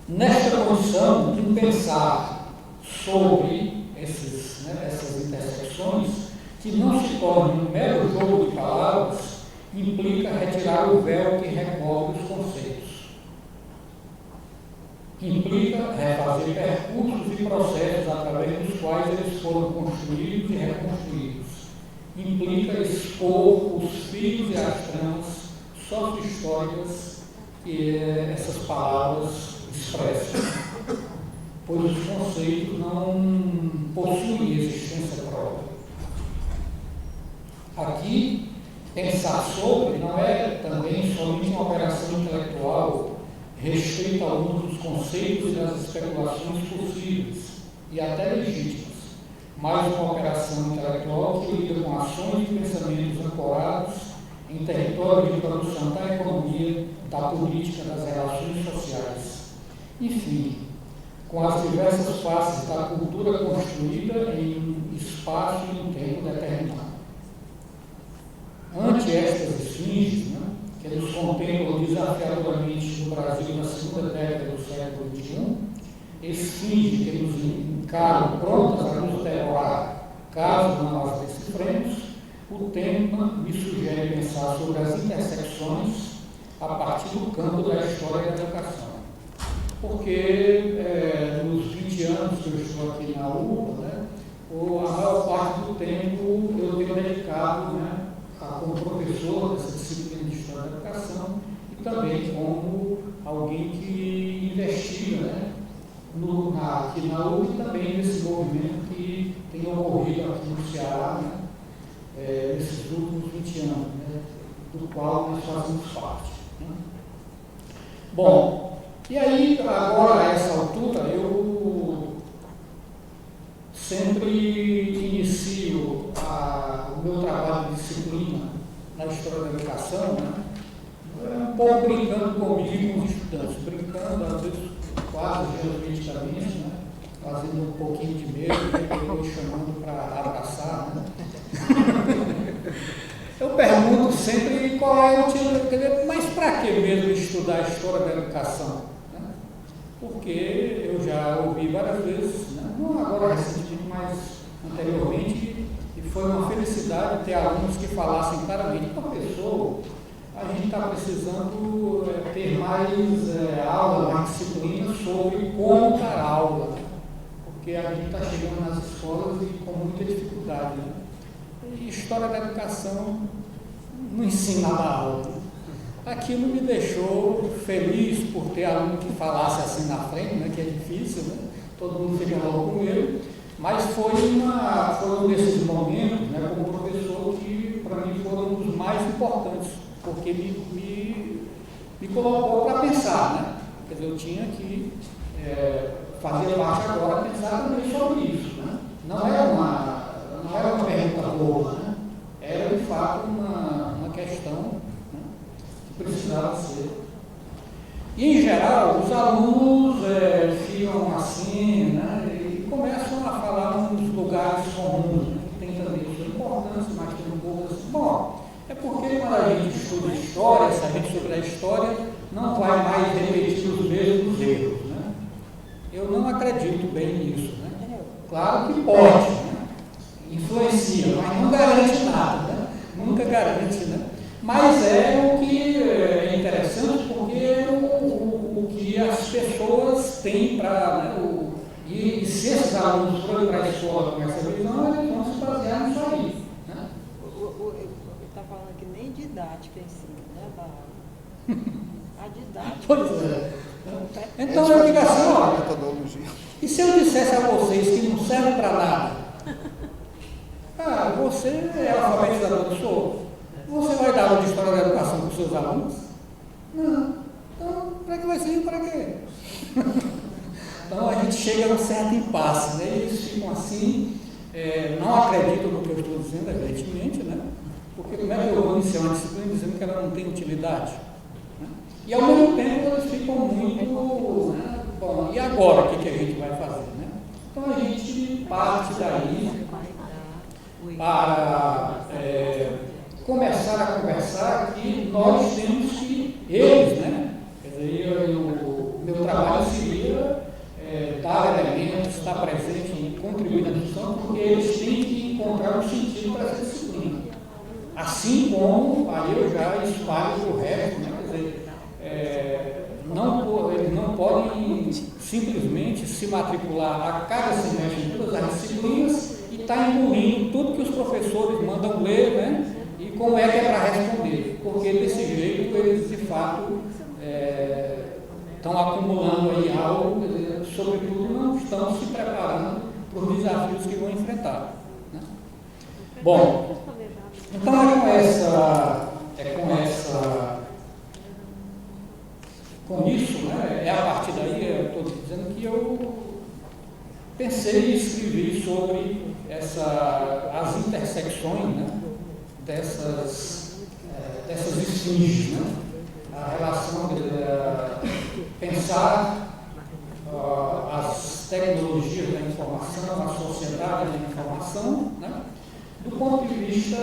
Nesta condição de pensar sobre essas intersecções, que não se torne um mero jogo de palavras, implica retirar o véu que recobre os conceitos. Implica refazer percursos e processos através dos quais eles foram construídos e reconstruídos. Implica expor os fios e as tramas sócio-históricas que essas palavras expressam, pois os conceitos não possuem existência própria. Aqui, pensar sobre não é também somente uma operação intelectual restrita ao uso dos conceitos e das especulações possíveis e até legítimas, mas uma operação intelectual que lida com ações e pensamentos ancorados em território de produção da economia, da política, das relações sociais. Enfim, com as diversas faces da cultura construída em um espaço e um tempo determinado. Ante estas esfinges, né, que nos contemplam desafiadoramente no Brasil na segunda década do século XXI, esfinges que nos encaram prontas a nos devorar, caso não as decifremos, o tema me sugere pensar sobre as intersecções a partir do campo da história da educação. Porque nos 20 anos que eu estou aqui na UPA, né, a maior parte do tempo eu tenho dedicado, né, como professor dessa disciplina de História da Educação e também como alguém que investiga, né, aqui na UPA e também nesse movimento que tem ocorrido aqui no Ceará, né, nesses últimos 20 anos, né, do qual nós fazemos parte. Né. Bom, e aí, agora, a essa altura, eu sempre inicio o meu trabalho de disciplina na História da Educação, né, um pouco brincando comigo e com os estudantes, brincando, às vezes, quase geometricamente, né, fazendo um pouquinho de medo, me chamando para abraçar. Né. Eu pergunto sempre qual é o utilidade, mas para que mesmo estudar a História da Educação? Porque eu já ouvi várias vezes, né? Não agora recentemente, mas anteriormente, e foi uma felicidade ter alunos que falassem claramente: professor, a gente está precisando ter mais aula, mais disciplina sobre como dar aula, porque a gente está chegando nas escolas e com muita dificuldade. Né? E História da Educação não ensina a dar aula. Aquilo me deixou feliz por ter aluno que falasse assim na frente, né, que é difícil, né, todo mundo fica logo com ele, mas foi um desses momentos, né, como professor, que para mim foram um dos mais importantes, porque me colocou para pensar, né, quer dizer, eu tinha que fazer parte agora, pensar também sobre isso, né, não era uma pergunta boa, né, era de fato uma questão precisava ser. E, em geral, os alunos ficam assim, né, e começam a falar nos lugares comuns, né, que tem também sua importância, mas tem um pouco assim. Bom, é porque quando a gente estuda história, se a gente estudar história, não vai mais repetir os mesmos erros. Né? Eu não acredito bem nisso. Né? Claro que pode, né? Influencia, mas não garante nada, né? Nunca garante, né? Mas é o que é interessante, porque é o que as pessoas têm para... Né, e se esses alunos forem para a escola com essa visão, eles vão se basear nisso aí. Né? Ele está falando que nem didática ensina, né, da aula. A didática. Pois é. Então eu digo assim, olha, e se eu dissesse a vocês que não serve para nada? Você é alfabetizador do sou? Você vai dar aula de História da Educação para os seus alunos? Não. Então, para que vai servir? Para quê? Então, a gente chega a um certo impasse, né? Eles ficam assim, não acreditam no que eu estou dizendo, evidentemente, né? Porque como é que eu vou iniciar uma disciplina dizendo que ela não tem utilidade? Né? E, ao mesmo tempo, eles ficam muito... Né? Bom, e agora, o que a gente vai fazer? Né? Então, a gente parte daí para... começar a conversar que nós temos que, eles, né? Quer dizer, o meu trabalho seria dar elementos, estar presente e contribuir na discussão, porque eles têm que encontrar um sentido para essa disciplina. Assim como, aí eu já espalho o resto, né? Quer dizer, eles não podem simplesmente se matricular a cada semestre em todas as disciplinas e estar engolindo tudo que os professores mandam ler, né? E como é que é para responder? Porque desse jeito eles de fato estão acumulando aí algo, sobretudo não estão se preparando para os desafios que vão enfrentar. Né? Bom, então com isso, né, a partir daí, eu estou dizendo que eu pensei em escrever sobre as intersecções, né, dessas esfinges, né? A relação de pensar as tecnologias da informação, a sociedade da informação, né? Do ponto de vista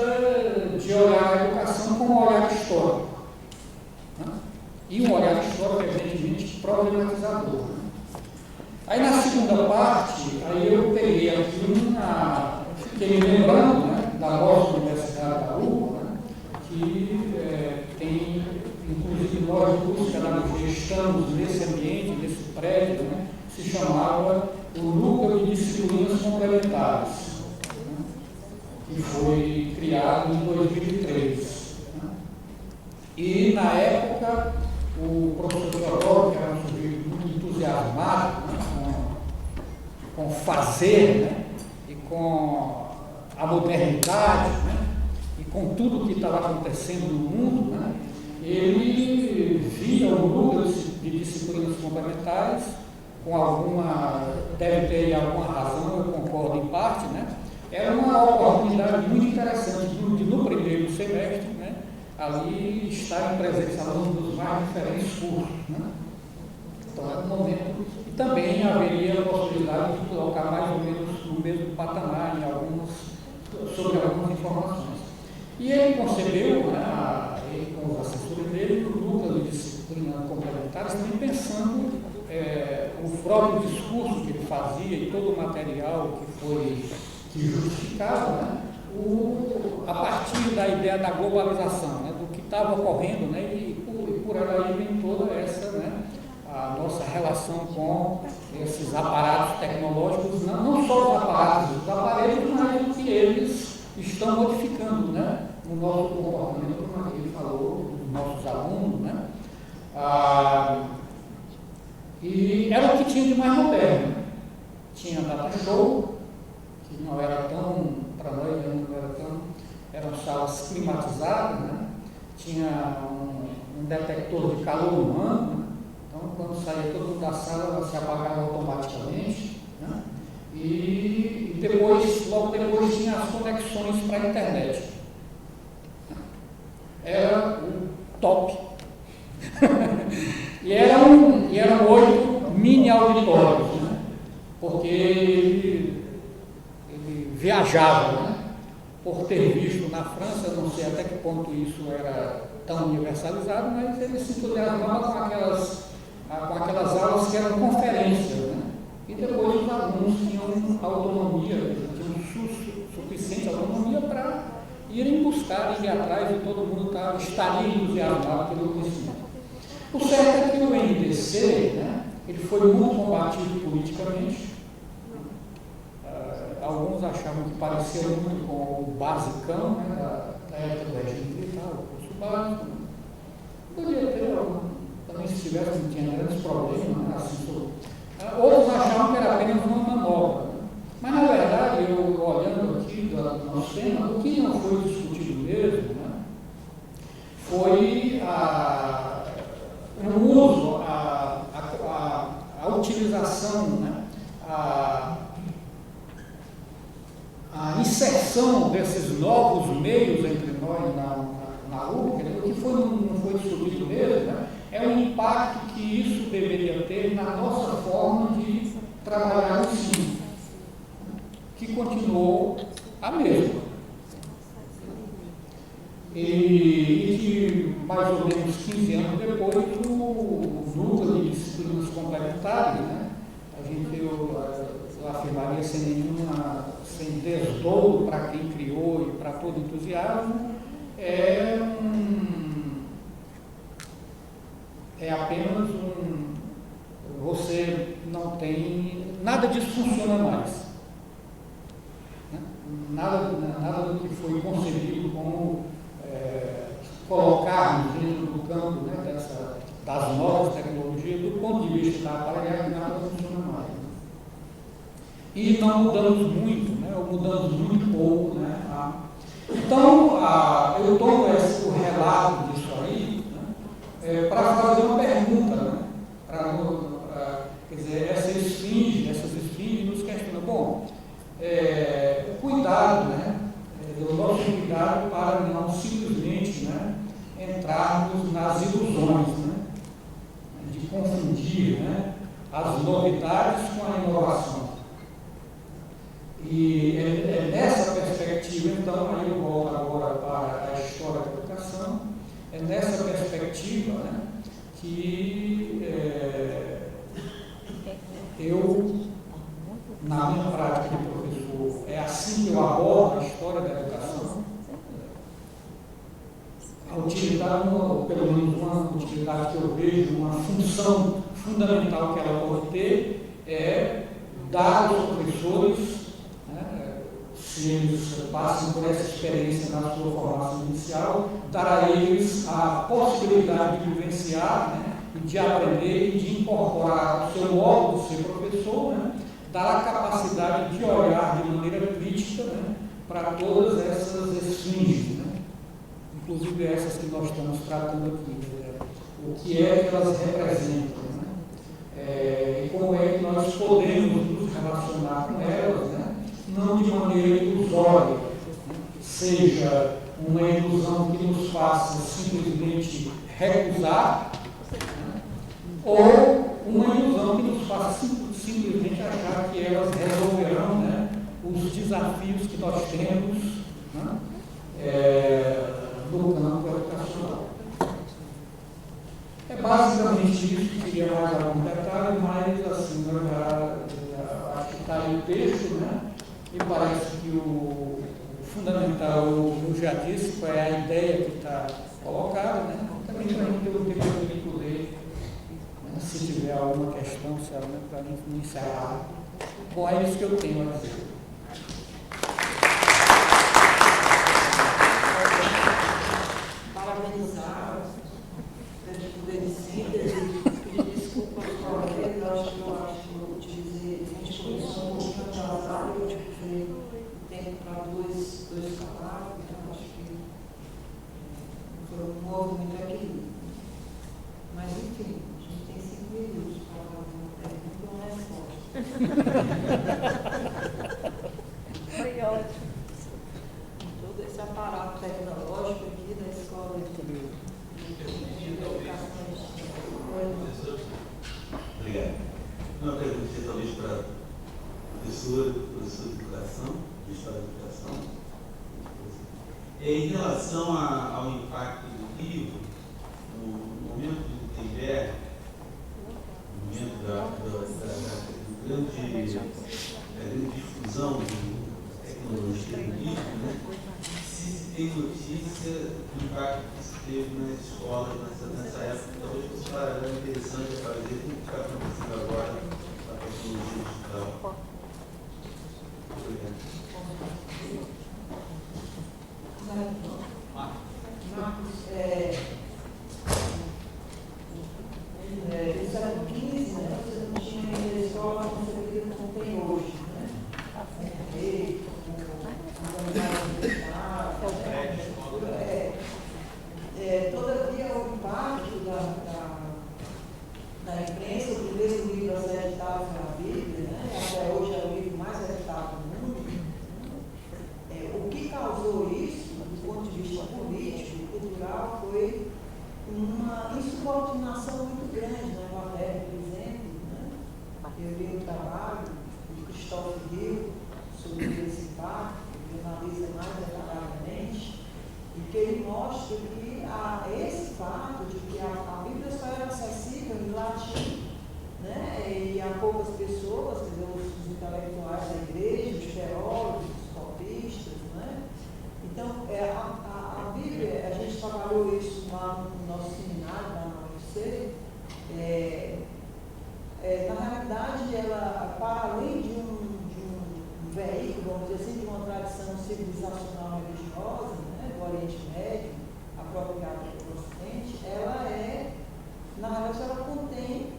de olhar a educação como um olhar histórico. Né? E um olhar histórico, evidentemente, problematizador. Né? Aí na segunda parte, aí eu peguei aqui fiquei me lembrando, né, da nossa Universidade da UPA, né, que tem, inclusive, nós do curso de pedagogia estamos nesse ambiente, nesse prédio, né, se chamava o Núcleo de Disciplinas Complementares, né, que foi criado em 2003. Né. E, na época, o professor Teodoro, que era um sujeito muito entusiasmado, né, com fazer, né, e com a modernidade, né, e com tudo o que estava acontecendo no mundo, né, ele via o núcleo de disciplinas complementares com alguma, deve ter alguma razão, eu concordo em parte, né, era uma oportunidade muito interessante de no primeiro semestre, né, ali estar em presença dos mais diferentes cursos, né. Então era um momento, e também haveria a possibilidade de colocar mais ou menos no mesmo patamar sobre algumas informações. E ele concebeu, né, ele com os assessores dele, o núcleo de disciplinas complementares, também pensando o próprio discurso que ele fazia e todo o material que justificava, né, a partir da ideia da globalização, né, do que estava ocorrendo, né, e por aí vem toda essa, né, a nossa relação com esses aparatos tecnológicos, não só os aparatos, os aparelhos, mas o que eles estão modificando, né, no nosso comportamento, como ele falou, dos nossos alunos, né. E era o que tinha de mais moderno. Tinha data show, que não era tão, para nós não era tão, eram salas climatizadas, né. Tinha um detector de calor humano, né? Então, quando saía todo mundo da sala, ela se apagava automaticamente, né? E depois, logo depois, tinha as conexões para a internet. Era o top. e eram 8 mini auditórios, né? Porque ele viajava, né? Por ter visto na França, não sei até que ponto isso era tão universalizado, mas ele se entusiasmava com aquelas aulas que eram conferências, né? E depois os alunos tinham autonomia, tinham suficiente autonomia para irem buscar, ir atrás, e todo mundo estaria entusiasmado pelo conhecimento. O certo é que o NDC, né, ele foi muito combatido politicamente. Alguns achavam que parecia muito com o basicão, né, da época do regime militar, o curso básico. Podia ter, também se tivesse, não tinha grandes problemas, né, assim, outros achavam que era apenas uma manobra. Mas, na verdade, eu olhando aqui do nosso tema, o que não foi discutido mesmo, né, foi o uso, a utilização, né, a inserção desses novos meios entre nós na URGS. O que não foi discutido mesmo, né, é o impacto que isso deveria ter na nossa forma de trabalhar o ensino, que continuou a mesma. E que mais ou menos 15 anos depois, o núcleo de disciplinas complementares, né, eu afirmaria sem desdoro para quem criou e para todo entusiasmo, é apenas você não tem, nada disso funciona mais. Né? Nada do que foi concebido como colocarmos dentro do campo, né, das novas tecnologias, do ponto de vista da aparelhagem, nada funciona mais. E não mudamos muito, né, ou mudamos muito pouco. Né? Então, eu tomo o relato disso aí, né, para fazer uma pergunta, né, quer dizer, essas esfinges nos questionam. Bom, o cuidado, né, o nosso cuidado para não simplesmente, né, entrarmos nas ilusões, né, de confundir, né, as novidades com a inovação. E é nessa perspectiva, então, aí eu volto agora para a história da educação, é nessa perspectiva, né, que eu, na minha prática de professor, é assim que eu abordo a história da educação. Ao utilidade, ou pelo menos uma utilidade que eu vejo, uma função fundamental que ela pode ter, é dar aos professores, né, se eles passam por essa experiência na sua formação inicial, dar a eles a possibilidade de vivenciar, né, de aprender e de incorporar ao seu modo de ser professor, né, dar a capacidade de olhar de maneira crítica, né, para todas essas esfinges, né, inclusive essas que nós estamos tratando aqui, né, o que é que elas representam, né, e como é que nós podemos nos relacionar com elas, né, não de maneira ilusória, né, seja uma ilusão que nos faça simplesmente recusar, né, ou uma ilusão que nos faça simplesmente achar que elas resolverão, né, os desafios que nós temos, né, no campo educacional. É basicamente isso, que queria mais algum detalhe, mas assim, eu já acho que está aí o texto, né? E parece que o fundamental, eu já disse, qual é a ideia que está colocada, né? Também para a gente ter o tempo de poder, né, se tiver alguma questão, para não encerrar. Bom, é isso que eu tenho a dizer. Parabenizar, poder de síntese, pedir desculpa para vocês, eu acho que eu utilizei, a gente começou um pouquinho atrasado, eu utilizei o tempo para dois parágrafos, então acho que não houve muito equilíbrio. Mas enfim, a gente tem 5 minutos para fazer uma resposta. Foi ótimo. Todo esse aparato tecnológico aqui da escola de educação. Obrigado. Não, eu quero agradecer talvez para a professora de educação, de história da educação. Em relação ao impacto do livro, no momento do TIBER, no momento da grande difusão de tecnologia do livro, né, se tem notícia do impacto que se teve nas escolas nessa época, talvez fosse um paralelo interessante a fazer com o que está acontecendo agora com a tecnologia digital. Obrigado. Marcos, no século XV, né, você não tinha ainda a escola concebida como tem hoje, né? Todavia, o impacto da imprensa, o primeiro livro a ser editado foi a Bíblia, né? Até hoje é o livro mais editado do mundo. O que causou isso, do ponto de vista político e cultural, foi uma insubordinação muito grande na Inglaterra, por exemplo, né? Eu li o trabalho do Christopher Hill sobre esse impacto, que analisa mais detalhadamente, e que ele mostra que esse fato de que a Bíblia só era acessível em latim, né? E a poucas pessoas, quer dizer, os intelectuais da igreja, os teólogos, os copistas, né? Então, a Bíblia, a gente trabalhou isso lá no nosso seminário, lá na UFC, na realidade, ela, para além de um veículo, vamos dizer assim, de uma tradição civilizacional religiosa, né, do Oriente Médio, apropriada pelo Ocidente, ela na realidade, ela contém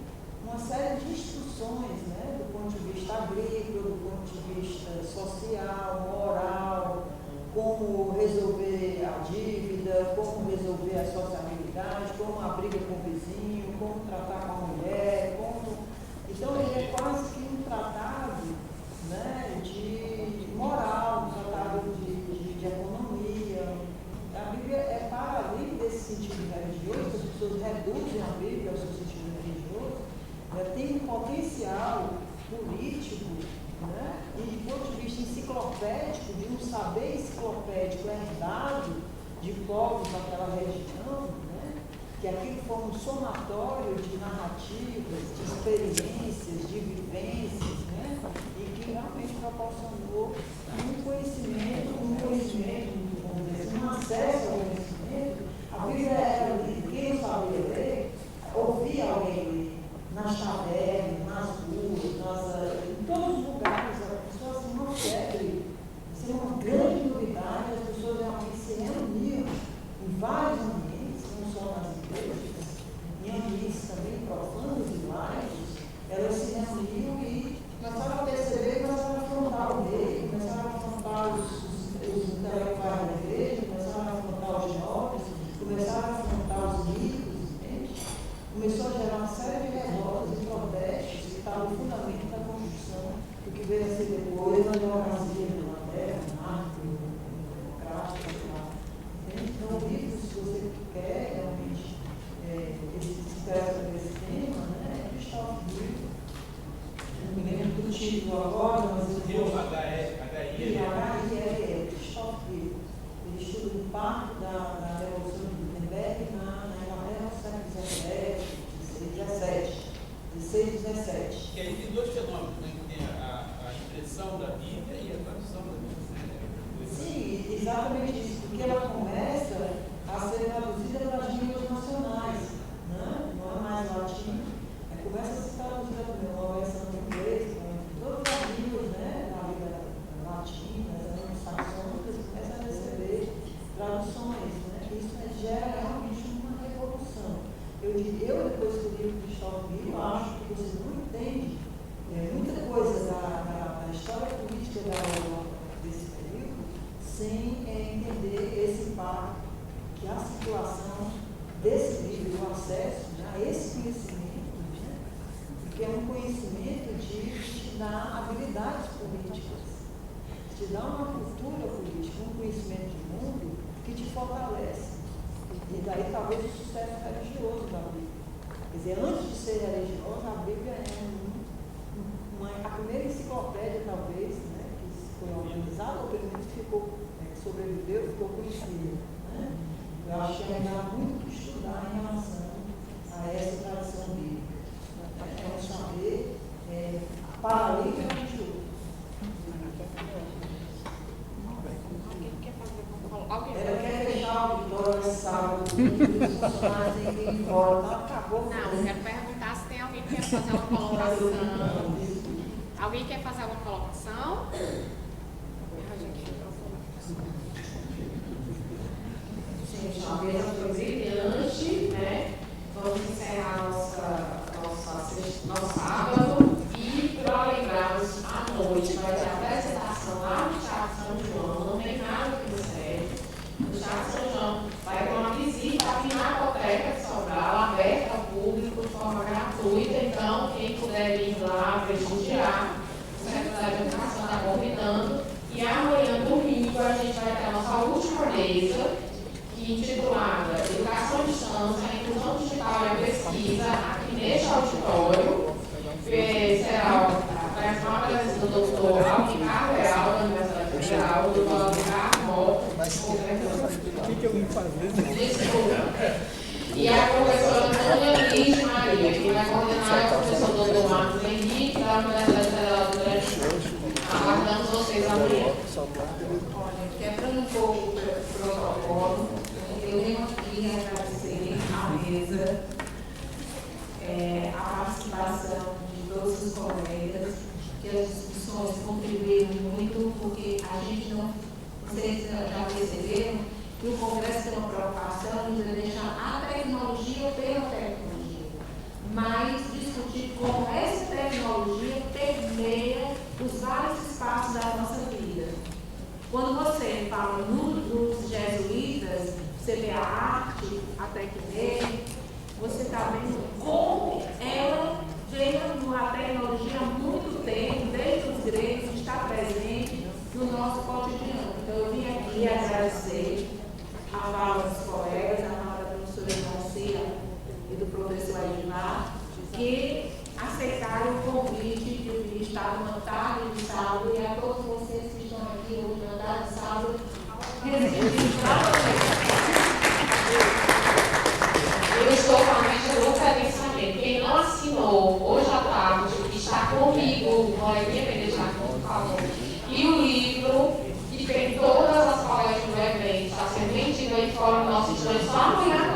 uma série de instruções, né, do ponto de vista agrícola, do ponto de vista social, moral, como resolver a dívida, como resolver a sociabilidade, como a briga com o vizinho, como tratar com a mulher, Então, ele é quase que um tratado, né, de moral, um tratado de economia. A Bíblia é para além desse sentido religioso, as pessoas reduzem a Bíblia ao seu sentido religioso, ela tem um potencial político, né, e do ponto de vista enciclopédico, de um saber enciclopédico herdado de povos daquela região, né, que aquilo foi um somatório de narrativas, de experiências, de vivências, né, e que realmente proporcionou um conhecimento, vamos dizer, um acesso ao conhecimento. A Bíblia exatamente isso, porque ela começa a ser traduzida para as línguas nacionais, né? Não é mais latim, começa a ser traduzida também, uma versão em inglês, todas as línguas, né, na língua latina, as línguas saxônicas, começam a receber traduções, né? Isso gera realmente uma revolução. Eu depois que eu li o Cristóvão Miro, acho que você não entende muita coisa da história política desse período sem entender esse impacto que a situação desse livro, o acesso, né, a esse conhecimento, né, que é um conhecimento de te dar habilidades políticas, te dá uma cultura política, um conhecimento de mundo que te fortalece. E daí talvez o sucesso religioso da Bíblia. Quer dizer, antes de ser religiosa, a Bíblia é a primeira enciclopédia, talvez, né, que foi organizada, ou pelo menos ficou, sobreviveu, ficou conhecida. Né? Eu acho que ainda há muito que estudar em relação a essa tradição bíblica. É um saber paralelo e religioso. Ela quer fechar o auditório esse sábado, os funcionários têm que ir embora, então acabou. Não, eu quero perguntar se tem alguém que quer fazer uma colocação. Alguém quer fazer alguma colocação? Gente, a mesa foi brilhante, né? Vamos encerrar nosso sábado e, para lembrarmos, à noite vai ter a apresentação lá no Teatro São João, não tem nada que nos serve. No Teatro São João vai ter uma visita à Pinacoteca de Sobral, aberta ao público de forma gratuita, então quem puder ir lá prestigiar, o Secretário de Educação está convidando. E amanhã, domingo, a gente vai ter a nossa última mesa, intitulada Educação à Distância, a Inclusão Digital e a Pesquisa, aqui neste auditório. Será uma presença do doutor Almir Real, da Universidade Federal, do doutor Almir Mota, O que eu vim fazer? desculpa. E a professora Ana Liz Maria, que vai coordenar é o professor doutor Marcos Henrique, da Universidade Federal do Brasil. Aguardamos vocês amanhã. Olha, quebrando um pouco o protocolo, eu venho aqui agradecer à mesa a participação de todos os colegas, que as discussões contribuíram muito, porque a gente não, vocês já perceberam que o Congresso tem uma preocupação de deixar a tecnologia pela tecnologia, mas discutir como essa tecnologia permeia os vários espaços da nossa vida. Quando você fala nos jesuítas, você vê a arte, a tecnologia, você está vendo como ela veio a tecnologia há muito tempo, desde os gregos, está presente no nosso cotidiano. Então, eu vim aqui agradecer a fala dos colegas, a fala da professora Marcia e do professor Edmar, que aceitaram o convite de vir estar numa tarde de sábado, e a todos vocês que estão aqui hoje na tarde de sábado, resistindo para vocês. Eu estou realmente louca de pensamento. Quem não assinou hoje à tarde, está comigo, o coleguinha Benedito, por favor. E o livro, que tem todas as palestras do evento, está sendo vendido aí fora do nosso estande só amanhã